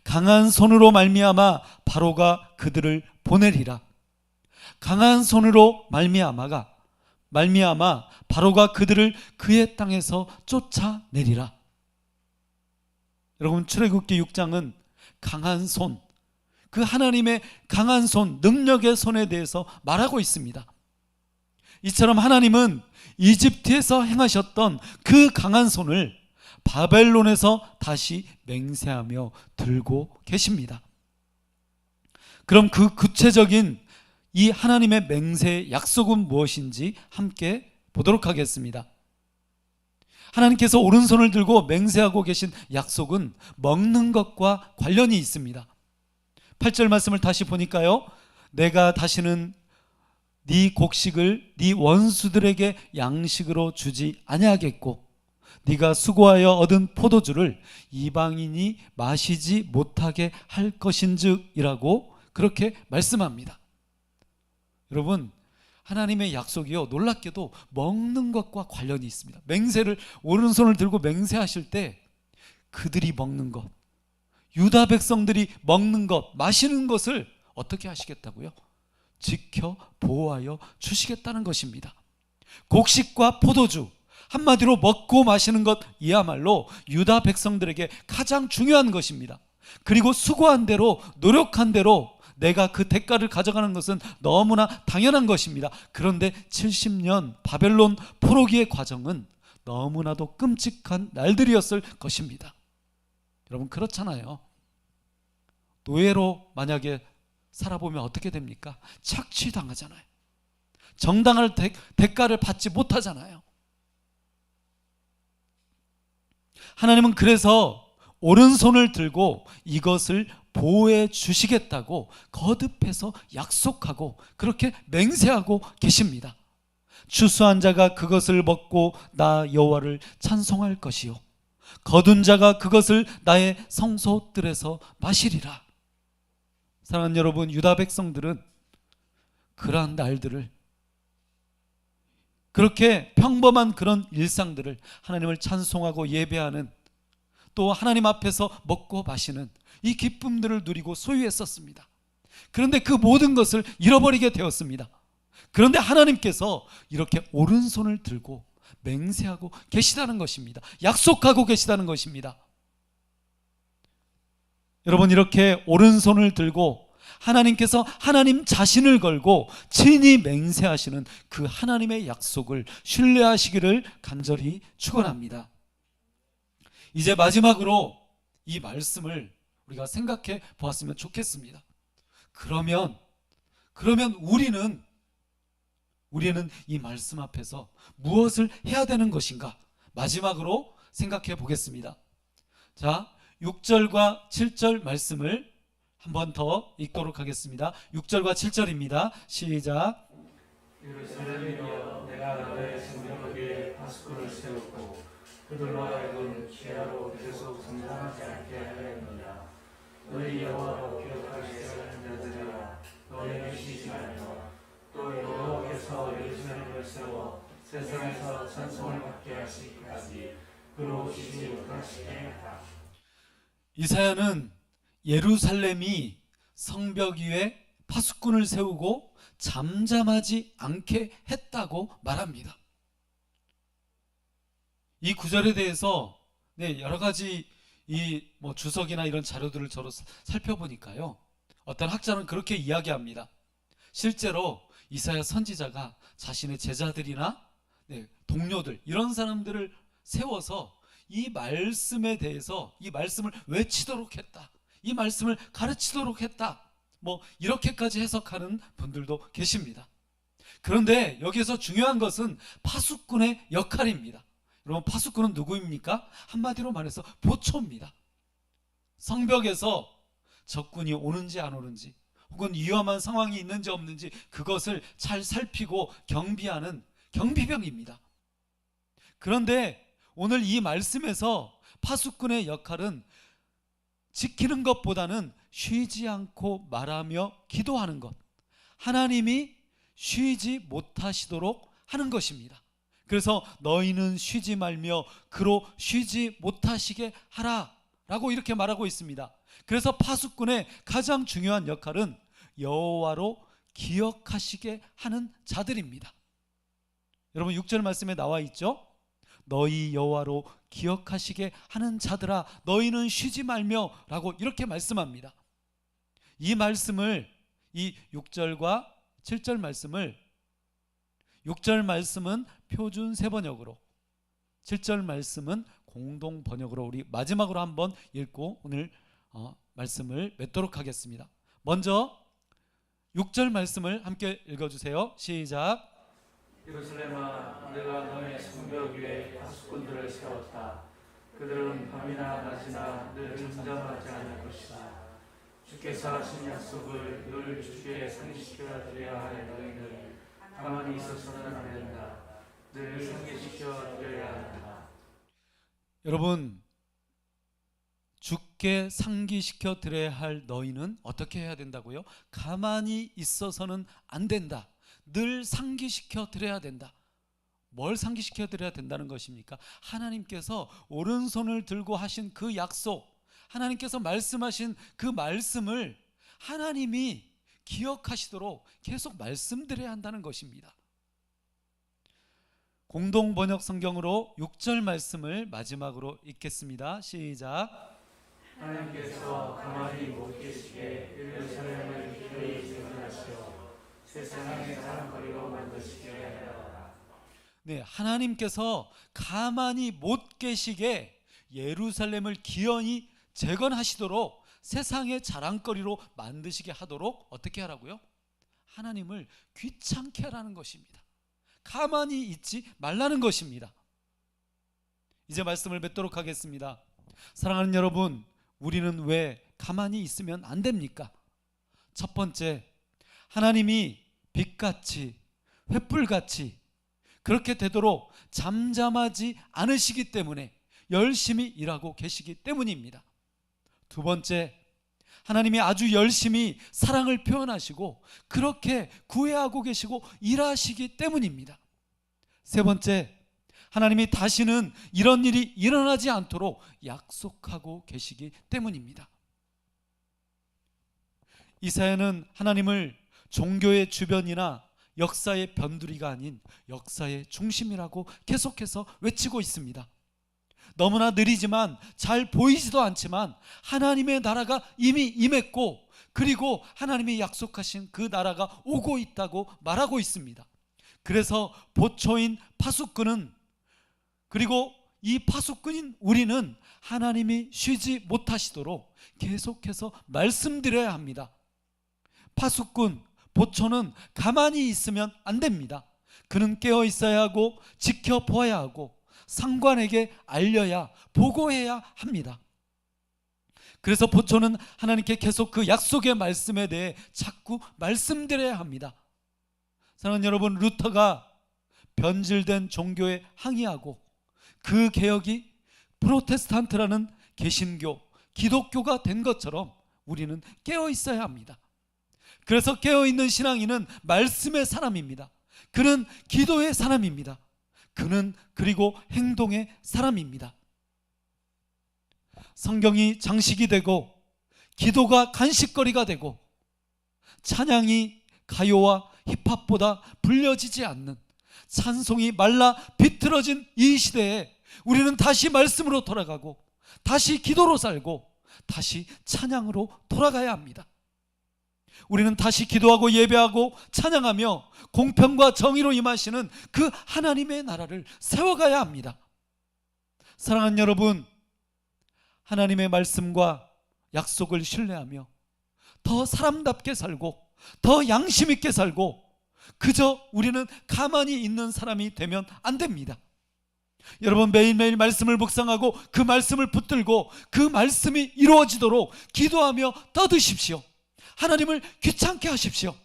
D: 강한 손으로 말미암아 바로가 그들을 보내리라. 강한 손으로 말미암아 바로가 그들을 그의 땅에서 쫓아내리라. 여러분, 출애굽기 6장은 강한 손, 그 하나님의 강한 손, 능력의 손에 대해서 말하고 있습니다. 이처럼 하나님은 이집트에서 행하셨던 그 강한 손을 바벨론에서 다시 맹세하며 들고 계십니다. 그럼 그 구체적인 이 하나님의 맹세의 약속은 무엇인지 함께 보도록 하겠습니다. 하나님께서 오른손을 들고 맹세하고 계신 약속은 먹는 것과 관련이 있습니다. 8절 말씀을 다시 보니까요, 내가 다시는 네 곡식을 네 원수들에게 양식으로 주지 아니하겠고 네가 수고하여 얻은 포도주를 이방인이 마시지 못하게 할 것인즉이라고 그렇게 말씀합니다. 여러분, 하나님의 약속이요, 놀랍게도 먹는 것과 관련이 있습니다. 맹세를, 오른손을 들고 맹세하실 때 그들이 먹는 것, 유다 백성들이 먹는 것, 마시는 것을 어떻게 하시겠다고요? 지켜 보호하여 주시겠다는 것입니다. 곡식과 포도주, 한마디로 먹고 마시는 것, 이야말로 유다 백성들에게 가장 중요한 것입니다. 그리고 수고한 대로, 노력한 대로 내가 그 대가를 가져가는 것은 너무나 당연한 것입니다. 그런데 70년 바벨론 포로기의 과정은 너무나도 끔찍한 날들이었을 것입니다. 여러분, 그렇잖아요. 노예로 만약에 살아보면 어떻게 됩니까? 착취당하잖아요. 정당한 대가를 받지 못하잖아요. 하나님은 그래서 오른손을 들고 이것을 보호해 주시겠다고 거듭해서 약속하고 그렇게 맹세하고 계십니다. 추수한 자가 그것을 먹고 나 여호와를 찬송할 것이요 거둔 자가 그것을 나의 성소들에서 마시리라. 사랑하는 여러분, 유다 백성들은 그러한 날들을, 그렇게 평범한 그런 일상들을 하나님을 찬송하고 예배하는, 또 하나님 앞에서 먹고 마시는 이 기쁨들을 누리고 소유했었습니다. 그런데 그 모든 것을 잃어버리게 되었습니다. 그런데 하나님께서 이렇게 오른손을 들고 맹세하고 계시다는 것입니다. 약속하고 계시다는 것입니다. 여러분, 이렇게 오른손을 들고 하나님께서 하나님 자신을 걸고 친히 맹세하시는 그 하나님의 약속을 신뢰하시기를 간절히 축원합니다. 이제 마지막으로 이 말씀을 우리가 생각해 보았으면 좋겠습니다. 그러면 우리는 이 말씀 앞에서 무엇을 해야 되는 것인가? 마지막으로 생각해 보겠습니다. 자, 6절과 7절 말씀을 한 번 더 읽도록 하겠습니다. 6절과 7절입니다. 시작.
B: 예루살렘이여, 내가 너의 성벽 위에 파수꾼을 세웠고 그들로 하여금 지하로 계속 성장하지 않게 하였느냐. 너희 여호와로 기억하시게 하는 자들이여, 너희는 쉬지 말며 또 여호와께서 예루살렘을 세워 세상에서 찬송을 받게 하시기까지 그로 쉬지 못하시게 하라.
D: 이사야는 예루살렘이 성벽 위에 파수꾼을 세우고 잠잠하지 않게 했다고 말합니다. 이 구절에 대해서 여러 가지 주석이나 이런 자료들을 저로 살펴보니까요, 어떤 학자는 그렇게 이야기합니다. 실제로 이사야 선지자가 자신의 제자들이나 동료들, 이런 사람들을 세워서 이 말씀에 대해서, 이 말씀을 외치도록 했다, 이 말씀을 가르치도록 했다, 이렇게까지 해석하는 분들도 계십니다. 그런데 여기에서 중요한 것은 파수꾼의 역할입니다. 여러분, 파수꾼은 누구입니까? 한마디로 말해서 보초입니다. 성벽에서 적군이 오는지 안 오는지, 혹은 위험한 상황이 있는지 없는지 그것을 잘 살피고 경비하는 경비병입니다. 그런데 오늘 이 말씀에서 파수꾼의 역할은 지키는 것보다는 쉬지 않고 말하며 기도하는 것, 하나님이 쉬지 못하시도록 하는 것입니다. 그래서 너희는 쉬지 말며 그로 쉬지 못하시게 하라 라고 이렇게 말하고 있습니다. 그래서 파수꾼의 가장 중요한 역할은 여호와로 기억하시게 하는 자들입니다. 여러분, 6절 말씀에 나와 있죠? 너희 여호와로 기억하시게 하는 자들아, 너희는 쉬지 말며 라고 이렇게 말씀합니다. 이 말씀을, 이 6절과 7절 말씀을, 6절 말씀은 표준 세번역으로, 7절 말씀은 공동 번역으로 우리 마지막으로 한번 읽고 오늘 말씀을 맺도록 하겠습니다. 먼저 6절 말씀을 함께 읽어주세요. 시작.
B: 예루살렘아, 내가 너의 성벽 위에 파수꾼들을 세웠다. 그들은 밤이나 낮이나 늘 잠잠하지 않을 것이다. 주께서 하신 약속을 늘 주께 상기시켜 드려야 할 너희는 가만히 있어서는 안 된다. 늘 상기시켜 드려야 한다.
D: 여러분, 주께 상기시켜 드려야 할 너희는 어떻게 해야 된다고요? 가만히 있어서는 안 된다. 늘 상기시켜 드려야 된다. 뭘 상기시켜 드려야 된다는 것입니까? 하나님께서 오른손을 들고 하신 그 약속, 하나님께서 말씀하신 그 말씀을 하나님이 기억하시도록 계속 말씀드려야 한다는 것입니다. 공동 번역 성경으로 6절 말씀을 마지막으로 읽겠습니다. 시작.
B: 하나님께서 가만히 못 계시게 예루살렘을 기꺼이 재건하시어 세상의 자랑거리로 만드시게 하였다.
D: 네, 하나님께서 가만히 못 계시게 예루살렘을 기어이 재건하시도록 세상의 자랑거리로 만드시게 하도록 어떻게 하라고요? 하나님을 귀찮게 하라는 것입니다. 가만히 있지 말라는 것입니다. 이제 말씀을 맺도록 하겠습니다. 사랑하는 여러분, 우리는 왜 가만히 있으면 안 됩니까? 첫 번째, 하나님이 빛같이 횃불같이 그렇게 되도록 잠잠하지 않으시기 때문에 열심히 일하고 계시기 때문입니다. 두 번째, 하나님이 아주 열심히 사랑을 표현하시고 그렇게 구애하고 계시고 일하시기 때문입니다. 세 번째, 하나님이 다시는 이런 일이 일어나지 않도록 약속하고 계시기 때문입니다. 이사야는 하나님을 종교의 주변이나 역사의 변두리가 아닌 역사의 중심이라고 계속해서 외치고 있습니다. 너무나 느리지만 잘 보이지도 않지만 하나님의 나라가 이미 임했고 그리고 하나님이 약속하신 그 나라가 오고 있다고 말하고 있습니다. 그래서 보초인 파수꾼은 그리고 이 파수꾼인 우리는 하나님이 쉬지 못하시도록 계속해서 말씀드려야 합니다. 파수꾼, 보초는 가만히 있으면 안 됩니다. 그는 깨어 있어야 하고 지켜보아야 하고 상관에게 알려야 보고해야 합니다. 그래서 보초는 하나님께 계속 그 약속의 말씀에 대해 자꾸 말씀드려야 합니다. 사랑하는 여러분, 루터가 변질된 종교에 항의하고 그 개혁이 프로테스탄트라는 개신교, 기독교가 된 것처럼 우리는 깨어 있어야 합니다. 그래서 깨어있는 신앙인은 말씀의 사람입니다. 그는 기도의 사람입니다. 그는 그리고 행동의 사람입니다. 성경이 장식이 되고 기도가 간식거리가 되고 찬양이 가요와 힙합보다 불려지지 않는 찬송이 말라 비틀어진 이 시대에 우리는 다시 말씀으로 돌아가고 다시 기도로 살고 다시 찬양으로 돌아가야 합니다. 우리는 다시 기도하고 예배하고 찬양하며 공평과 정의로 임하시는 그 하나님의 나라를 세워가야 합니다. 사랑하는 여러분, 하나님의 말씀과 약속을 신뢰하며 더 사람답게 살고 더 양심 있게 살고 그저 우리는 가만히 있는 사람이 되면 안 됩니다. 여러분, 매일매일 말씀을 묵상하고 그 말씀을 붙들고 그 말씀이 이루어지도록 기도하며 떠드십시오. 하나님을 귀찮게 하십시오.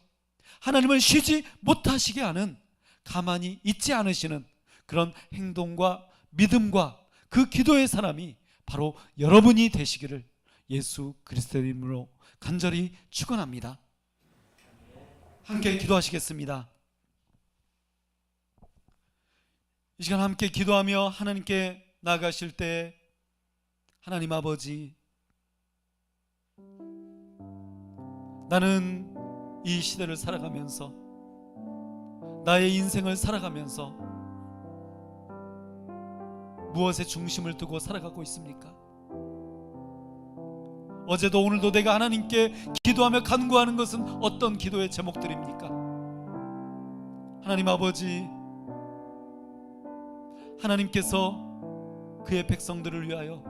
D: 하나님을 쉬지 못하시게 하는, 가만히 있지 않으시는 그런 행동과 믿음과 그 기도의 사람이 바로 여러분이 되시기를 예수 그리스도의 이름으로 간절히 축원합니다. 함께 기도하시겠습니다. 이 시간 함께 기도하며 하나님께 나아가실 때, 하나님 아버지, 나는 이 시대를 살아가면서 나의 인생을 살아가면서 무엇에 중심을 두고 살아가고 있습니까? 어제도 오늘도 내가 하나님께 기도하며 간구하는 것은 어떤 기도의 제목들입니까? 하나님 아버지, 하나님께서 그의 백성들을 위하여,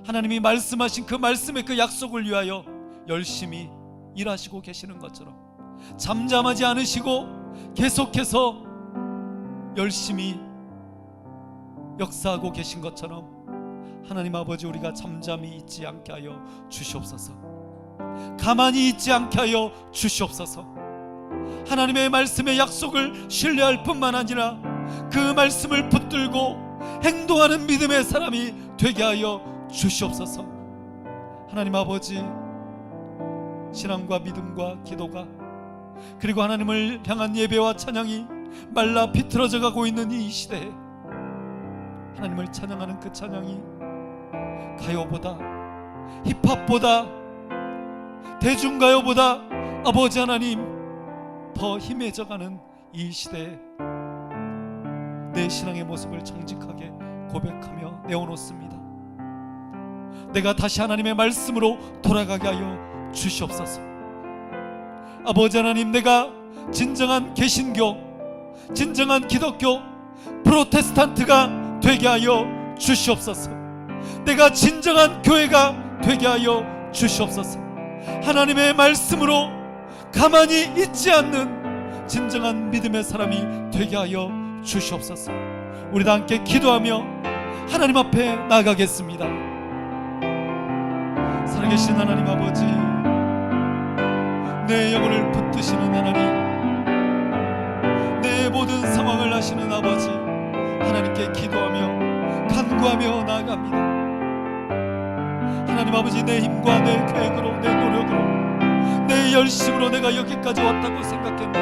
D: 하나님이 말씀하신 그 말씀의 그 약속을 위하여 열심히 일하시고 계시는 것처럼 잠잠하지 않으시고 계속해서 열심히 역사하고 계신 것처럼 하나님 아버지, 우리가 잠잠히 있지 않게 하여 주시옵소서. 가만히 있지 않게 하여 주시옵소서. 하나님의 말씀의 약속을 신뢰할 뿐만 아니라 그 말씀을 붙들고 행동하는 믿음의 사람이 되게 하여 주시옵소서. 하나님 아버지, 신앙과 믿음과 기도가 그리고 하나님을 향한 예배와 찬양이 말라 비틀어져 가고 있는 이 시대에 하나님을 찬양하는 그 찬양이 가요보다, 힙합보다, 대중가요보다 아버지 하나님 더 희미해져가는 이 시대에 내 신앙의 모습을 정직하게 고백하며 내어놓습니다. 내가 다시 하나님의 말씀으로 돌아가게 하여 주시옵소서. 아버지 하나님, 내가 진정한 개신교, 진정한 기독교, 프로테스탄트가 되게 하여 주시옵소서. 내가 진정한 교회가 되게 하여 주시옵소서. 하나님의 말씀으로 가만히 있지 않는 진정한 믿음의 사람이 되게 하여 주시옵소서. 우리 다 함께 기도하며 하나님 앞에 나가겠습니다. 살아계신 하나님 아버지, 내 영혼을 붙드시는 하나님, 내 모든 상황을 아시는 아버지, 하나님께 기도하며 간구하며 나아갑니다. 하나님 아버지, 내 힘과 내 계획으로, 내 노력으로, 내 열심으로 내가 여기까지 왔다고 생각했는데,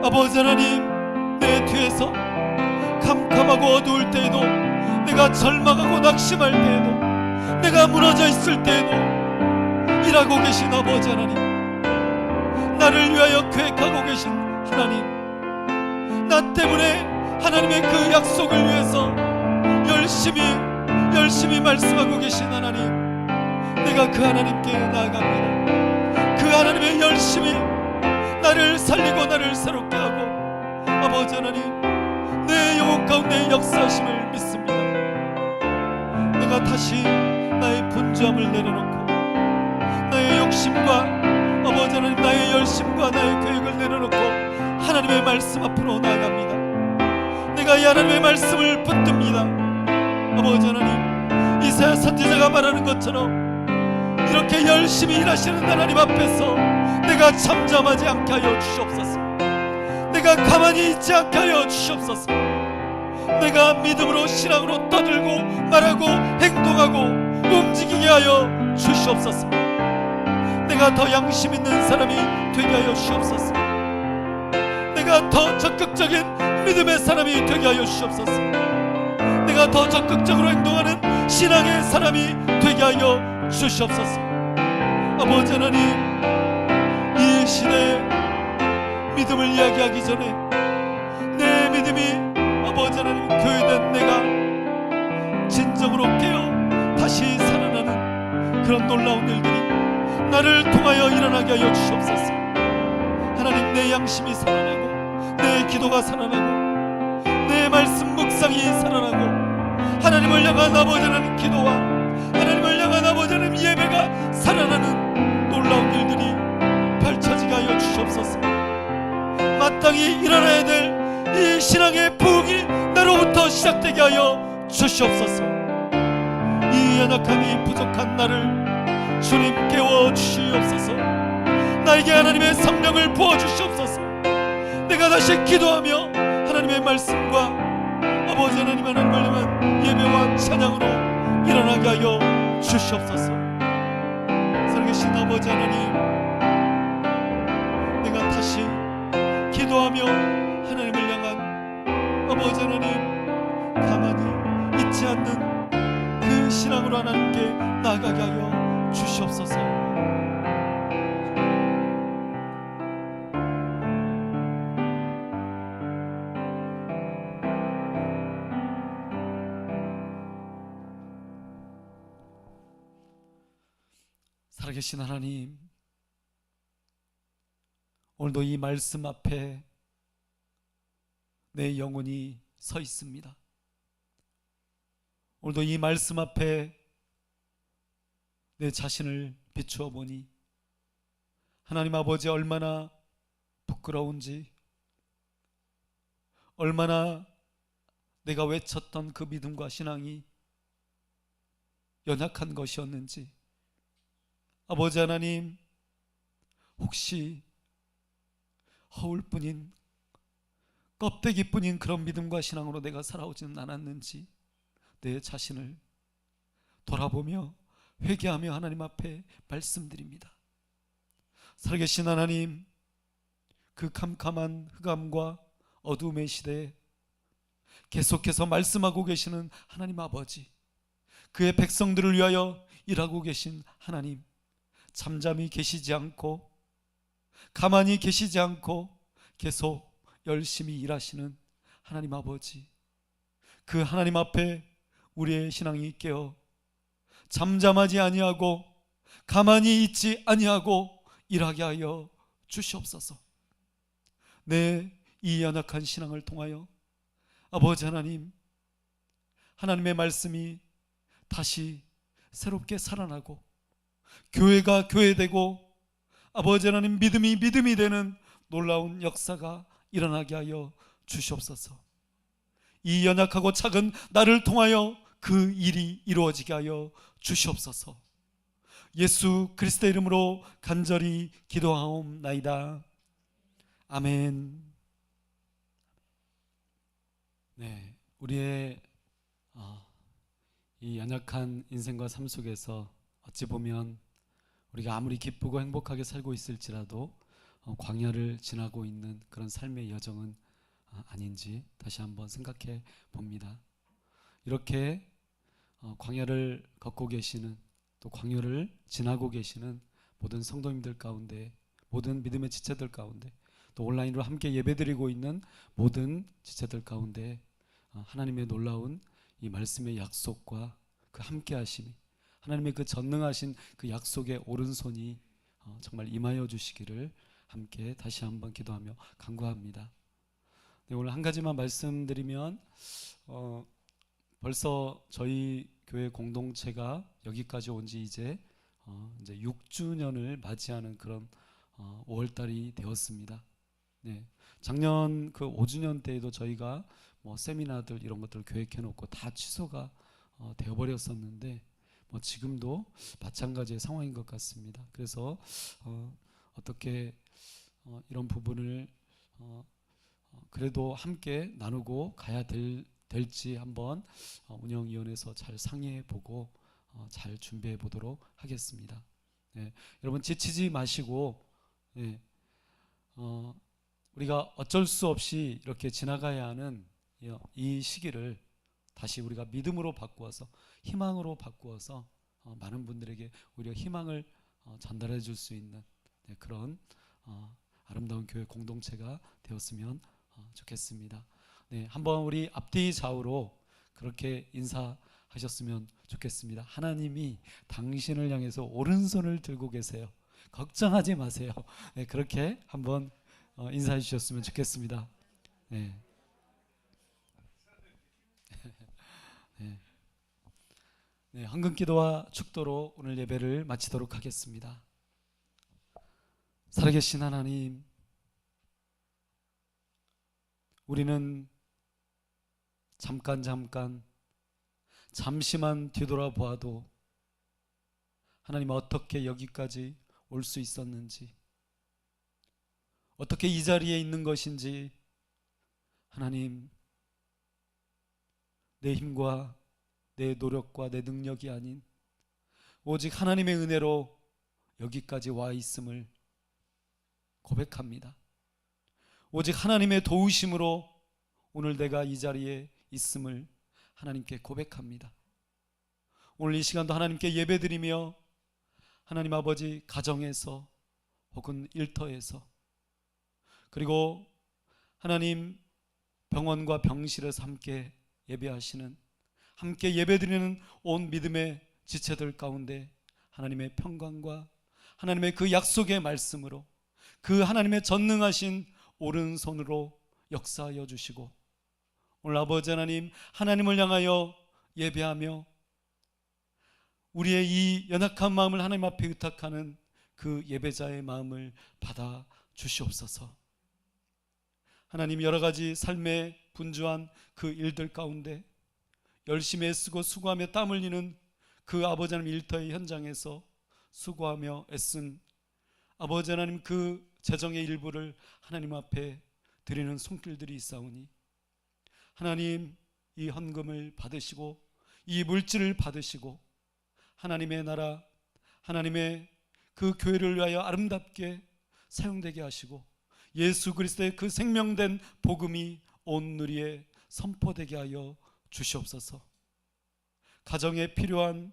D: 아버지 하나님, 내 뒤에서 캄캄하고 어두울 때에도, 내가 절망하고 낙심할 때에도, 내가 무너져 있을 때에도 일하고 계신 아버지 하나님, 나를 위하여 계획하고 계신 하나님, 나 때문에 하나님의 그 약속을 위해서 열심히 말씀하고 계신 하나님, 내가 그 하나님께 나아갑니다. 그 하나님의 열심히 나를 살리고 나를 새롭게 하고, 아버지 하나님, 내 영혼 가운데 역사하심을 믿습니다. 내가 다시 나의 분주함을 내려놓고, 나의 욕심과 아버지 하나님, 나의 열심과 나의 계획을 내려놓고 하나님의 말씀 앞으로 나아갑니다. 내가 이 하나님의 말씀을 붙듭니다. 아버지 하나님, 이사야 선지자가 말하는 것처럼 이렇게 열심히 일하시는 하나님 앞에서 내가 잠잠하지 않게 하여 주시옵소서. 내가 가만히 있지 않게 하여 주시옵소서. 내가 믿음으로, 신앙으로 떠들고 말하고 행동하고 움직이게 하여 주시옵소서. 내가 더 양심 있는 사람이 되게 하여 주시옵소서. 내가 더 적극적인 믿음의 사람이 되게 하여 주시옵소서. 내가 더 적극적으로 행동하는 신앙의 사람이 되게 하여 주시옵소서. 아버지 하나님, 이 시대에 믿음을 이야기하기 전에 내 믿음이 아버지 하나님 교회된 내가 진정으로 깨어 다시 살아나는 그런 놀라운 일들이 나를 통하여 일어나게 하여 주시옵소서. 하나님, 내 양심이 살아나고, 내 기도가 살아나고, 내 말씀 묵상이 살아나고, 하나님을 향한 아버지 하나님 기도와 하나님을 향한 아버지 하나님 예배가 살아나는 놀라운 일들이 펼쳐지게 하여 주시옵소서. 마땅히 일어나야 될 이 신앙의 부흥이 나로부터 시작되게 하여 주시옵소서. 이 연약함이 부족한 나를 주님 깨워주시옵소서. 나에게 하나님의 성령을 부어주시옵소서. 내가 다시 기도하며 하나님의 말씀과 아버지 하나님을 향한 예배와 찬양으로 일어나게 하여 주시옵소서. 살아계신 아버지 하나님, 내가 다시 기도하며 하나님을 향한 아버지 하나님 가만히 있지 않는 그 신앙으로 하나님께 나아가게 하여 주시옵소서. 살아계신 하나님, 오늘도 이 말씀 앞에 내 영혼이 서 있습니다. 오늘도 이 말씀 앞에 내 자신을 비추어 보니 하나님 아버지, 얼마나 부끄러운지, 얼마나 내가 외쳤던 그 믿음과 신앙이 연약한 것이었는지, 아버지 하나님, 혹시 허울뿐인, 껍데기뿐인 그런 믿음과 신앙으로 내가 살아오지는 않았는지 내 자신을 돌아보며 회개하며 하나님 앞에 말씀드립니다. 살아계신 하나님, 그 캄캄한 흑암과 어두움의 시대에 계속해서 말씀하고 계시는 하나님 아버지, 그의 백성들을 위하여 일하고 계신 하나님, 잠잠히 계시지 않고 가만히 계시지 않고 계속 열심히 일하시는 하나님 아버지, 그 하나님 앞에 우리의 신앙이 깨어 잠잠하지 아니하고 가만히 있지 아니하고 일하게 하여 주시옵소서. 내 이 연약한 신앙을 통하여 아버지 하나님, 하나님의 말씀이 다시 새롭게 살아나고 교회가 교회되고 아버지 하나님 믿음이 믿음이 되는 놀라운 역사가 일어나게 하여 주시옵소서. 이 연약하고 작은 나를 통하여 그 일이 이루어지게 하여 주시옵소서. 예수 그리스도의 이름으로 간절히 기도하옵나이다. 아멘. 네, 우리의 이 연약한 인생과 삶 속에서 어찌 보면 우리가 아무리 기쁘고 행복하게 살고 있을지라도 광야를 지나고 있는 그런 삶의 여정은 아닌지 다시 한번 생각해 봅니다. 이렇게 광야를 걷고 계시는, 또 광야를 지나고 계시는 모든 성도님들 가운데, 모든 믿음의 지체들 가운데, 또 온라인으로 함께 예배드리고 있는 모든 지체들 가운데 하나님의 놀라운 이 말씀의 약속과 그 함께 하심이, 하나님의 그 전능하신 그 약속의 오른손이 정말 임하여 주시기를 함께 다시 한번 기도하며 간구합니다. 네, 오늘 한 가지만 말씀드리면 벌써 저희 교회 공동체가 여기까지 온 지 이제 6주년을 맞이하는 그런 5월달이 되었습니다. 네, 작년 그 5주년 때에도 저희가 뭐 세미나들 이런 것들을 계획해 놓고 다 취소가 되어버렸었는데 지금도 마찬가지의 상황인 것 같습니다. 그래서 어떻게 이런 부분을 그래도 함께 나누고 가야 될지 한번 운영위원회에서 잘 상의해 보고 잘 준비해 보도록 하겠습니다. 네, 여러분 지치지 마시고, 네, 우리가 어쩔 수 없이 이렇게 지나가야 하는 이 시기를 다시 우리가 믿음으로 바꾸어서, 희망으로 바꾸어서 많은 분들에게 오히려 희망을 전달해 줄 수 있는 그런 아름다운 교회 공동체가 되었으면 좋겠습니다. 네, 한번 우리 앞뒤 좌우로 그렇게 인사하셨으면 좋겠습니다. 하나님이 당신을 향해서 오른손을 들고 계세요. 걱정하지 마세요. 네, 그렇게 한번 인사해 주셨으면 좋겠습니다. 네. 네. 네, 헌금기도와 축도로 오늘 예배를 마치도록 하겠습니다. 살아계신 하나님, 우리는 잠시만 뒤돌아보아도 하나님 어떻게 여기까지 올 수 있었는지, 어떻게 이 자리에 있는 것인지, 하나님, 내 힘과 내 노력과 내 능력이 아닌 오직 하나님의 은혜로 여기까지 와 있음을 고백합니다. 오직 하나님의 도우심으로 오늘 내가 이 자리에 있음을 하나님께 고백합니다. 오늘 이 시간도 하나님께 예배드리며 하나님 아버지 가정에서 혹은 일터에서, 그리고 하나님 병원과 병실에서 함께 예배하시는, 함께 예배드리는 온 믿음의 지체들 가운데 하나님의 평강과 하나님의 그 약속의 말씀으로, 그 하나님의 전능하신 오른손으로 역사하여 주시고, 오늘 아버지 하나님, 하나님을 향하여 예배하며 우리의 이 연약한 마음을 하나님 앞에 의탁하는 그 예배자의 마음을 받아 주시옵소서. 하나님, 여러 가지 삶의 분주한 그 일들 가운데 열심히 애쓰고 수고하며 땀 흘리는 그 아버지 하나님 일터의 현장에서 수고하며 애쓴 아버지 하나님 그 재정의 일부를 하나님 앞에 드리는 손길들이 있사오니, 하나님 이 헌금을 받으시고 이 물질을 받으시고 하나님의 나라, 하나님의 그 교회를 위하여 아름답게 사용되게 하시고 예수 그리스도의 그 생명된 복음이 온 누리에 선포되게 하여 주시옵소서. 가정에 필요한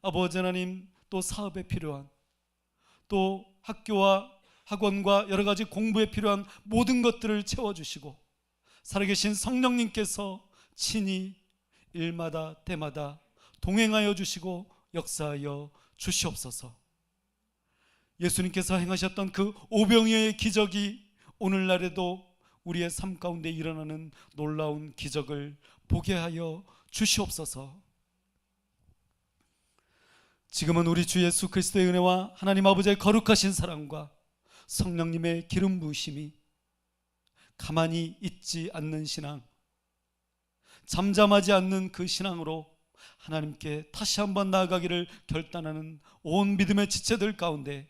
D: 아버지 하나님, 또 사업에 필요한, 또 학교와 학원과 여러 가지 공부에 필요한 모든 것들을 채워주시고 살아계신 성령님께서 친히 일마다 때마다 동행하여 주시고 역사하여 주시옵소서. 예수님께서 행하셨던 그 오병이어의 기적이 오늘날에도 우리의 삶 가운데 일어나는 놀라운 기적을 보게 하여 주시옵소서. 지금은 우리 주 예수 그리스도의 은혜와 하나님 아버지의 거룩하신 사랑과 성령님의 기름 부으심이 가만히 있지 않는 신앙, 잠잠하지 않는 그 신앙으로 하나님께 다시 한번 나아가기를 결단하는 온 믿음의 지체들 가운데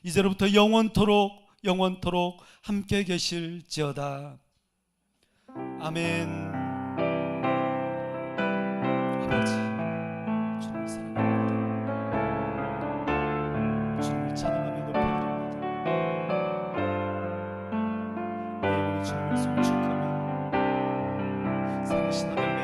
D: 이제로부터 영원토록 함께 계실지어다. 아멘. 아버지, 주님을 사랑합니다. 주님을 찬양하며 높여드립니다. 내 영혼이 주님을 송축하며 살아신 하나님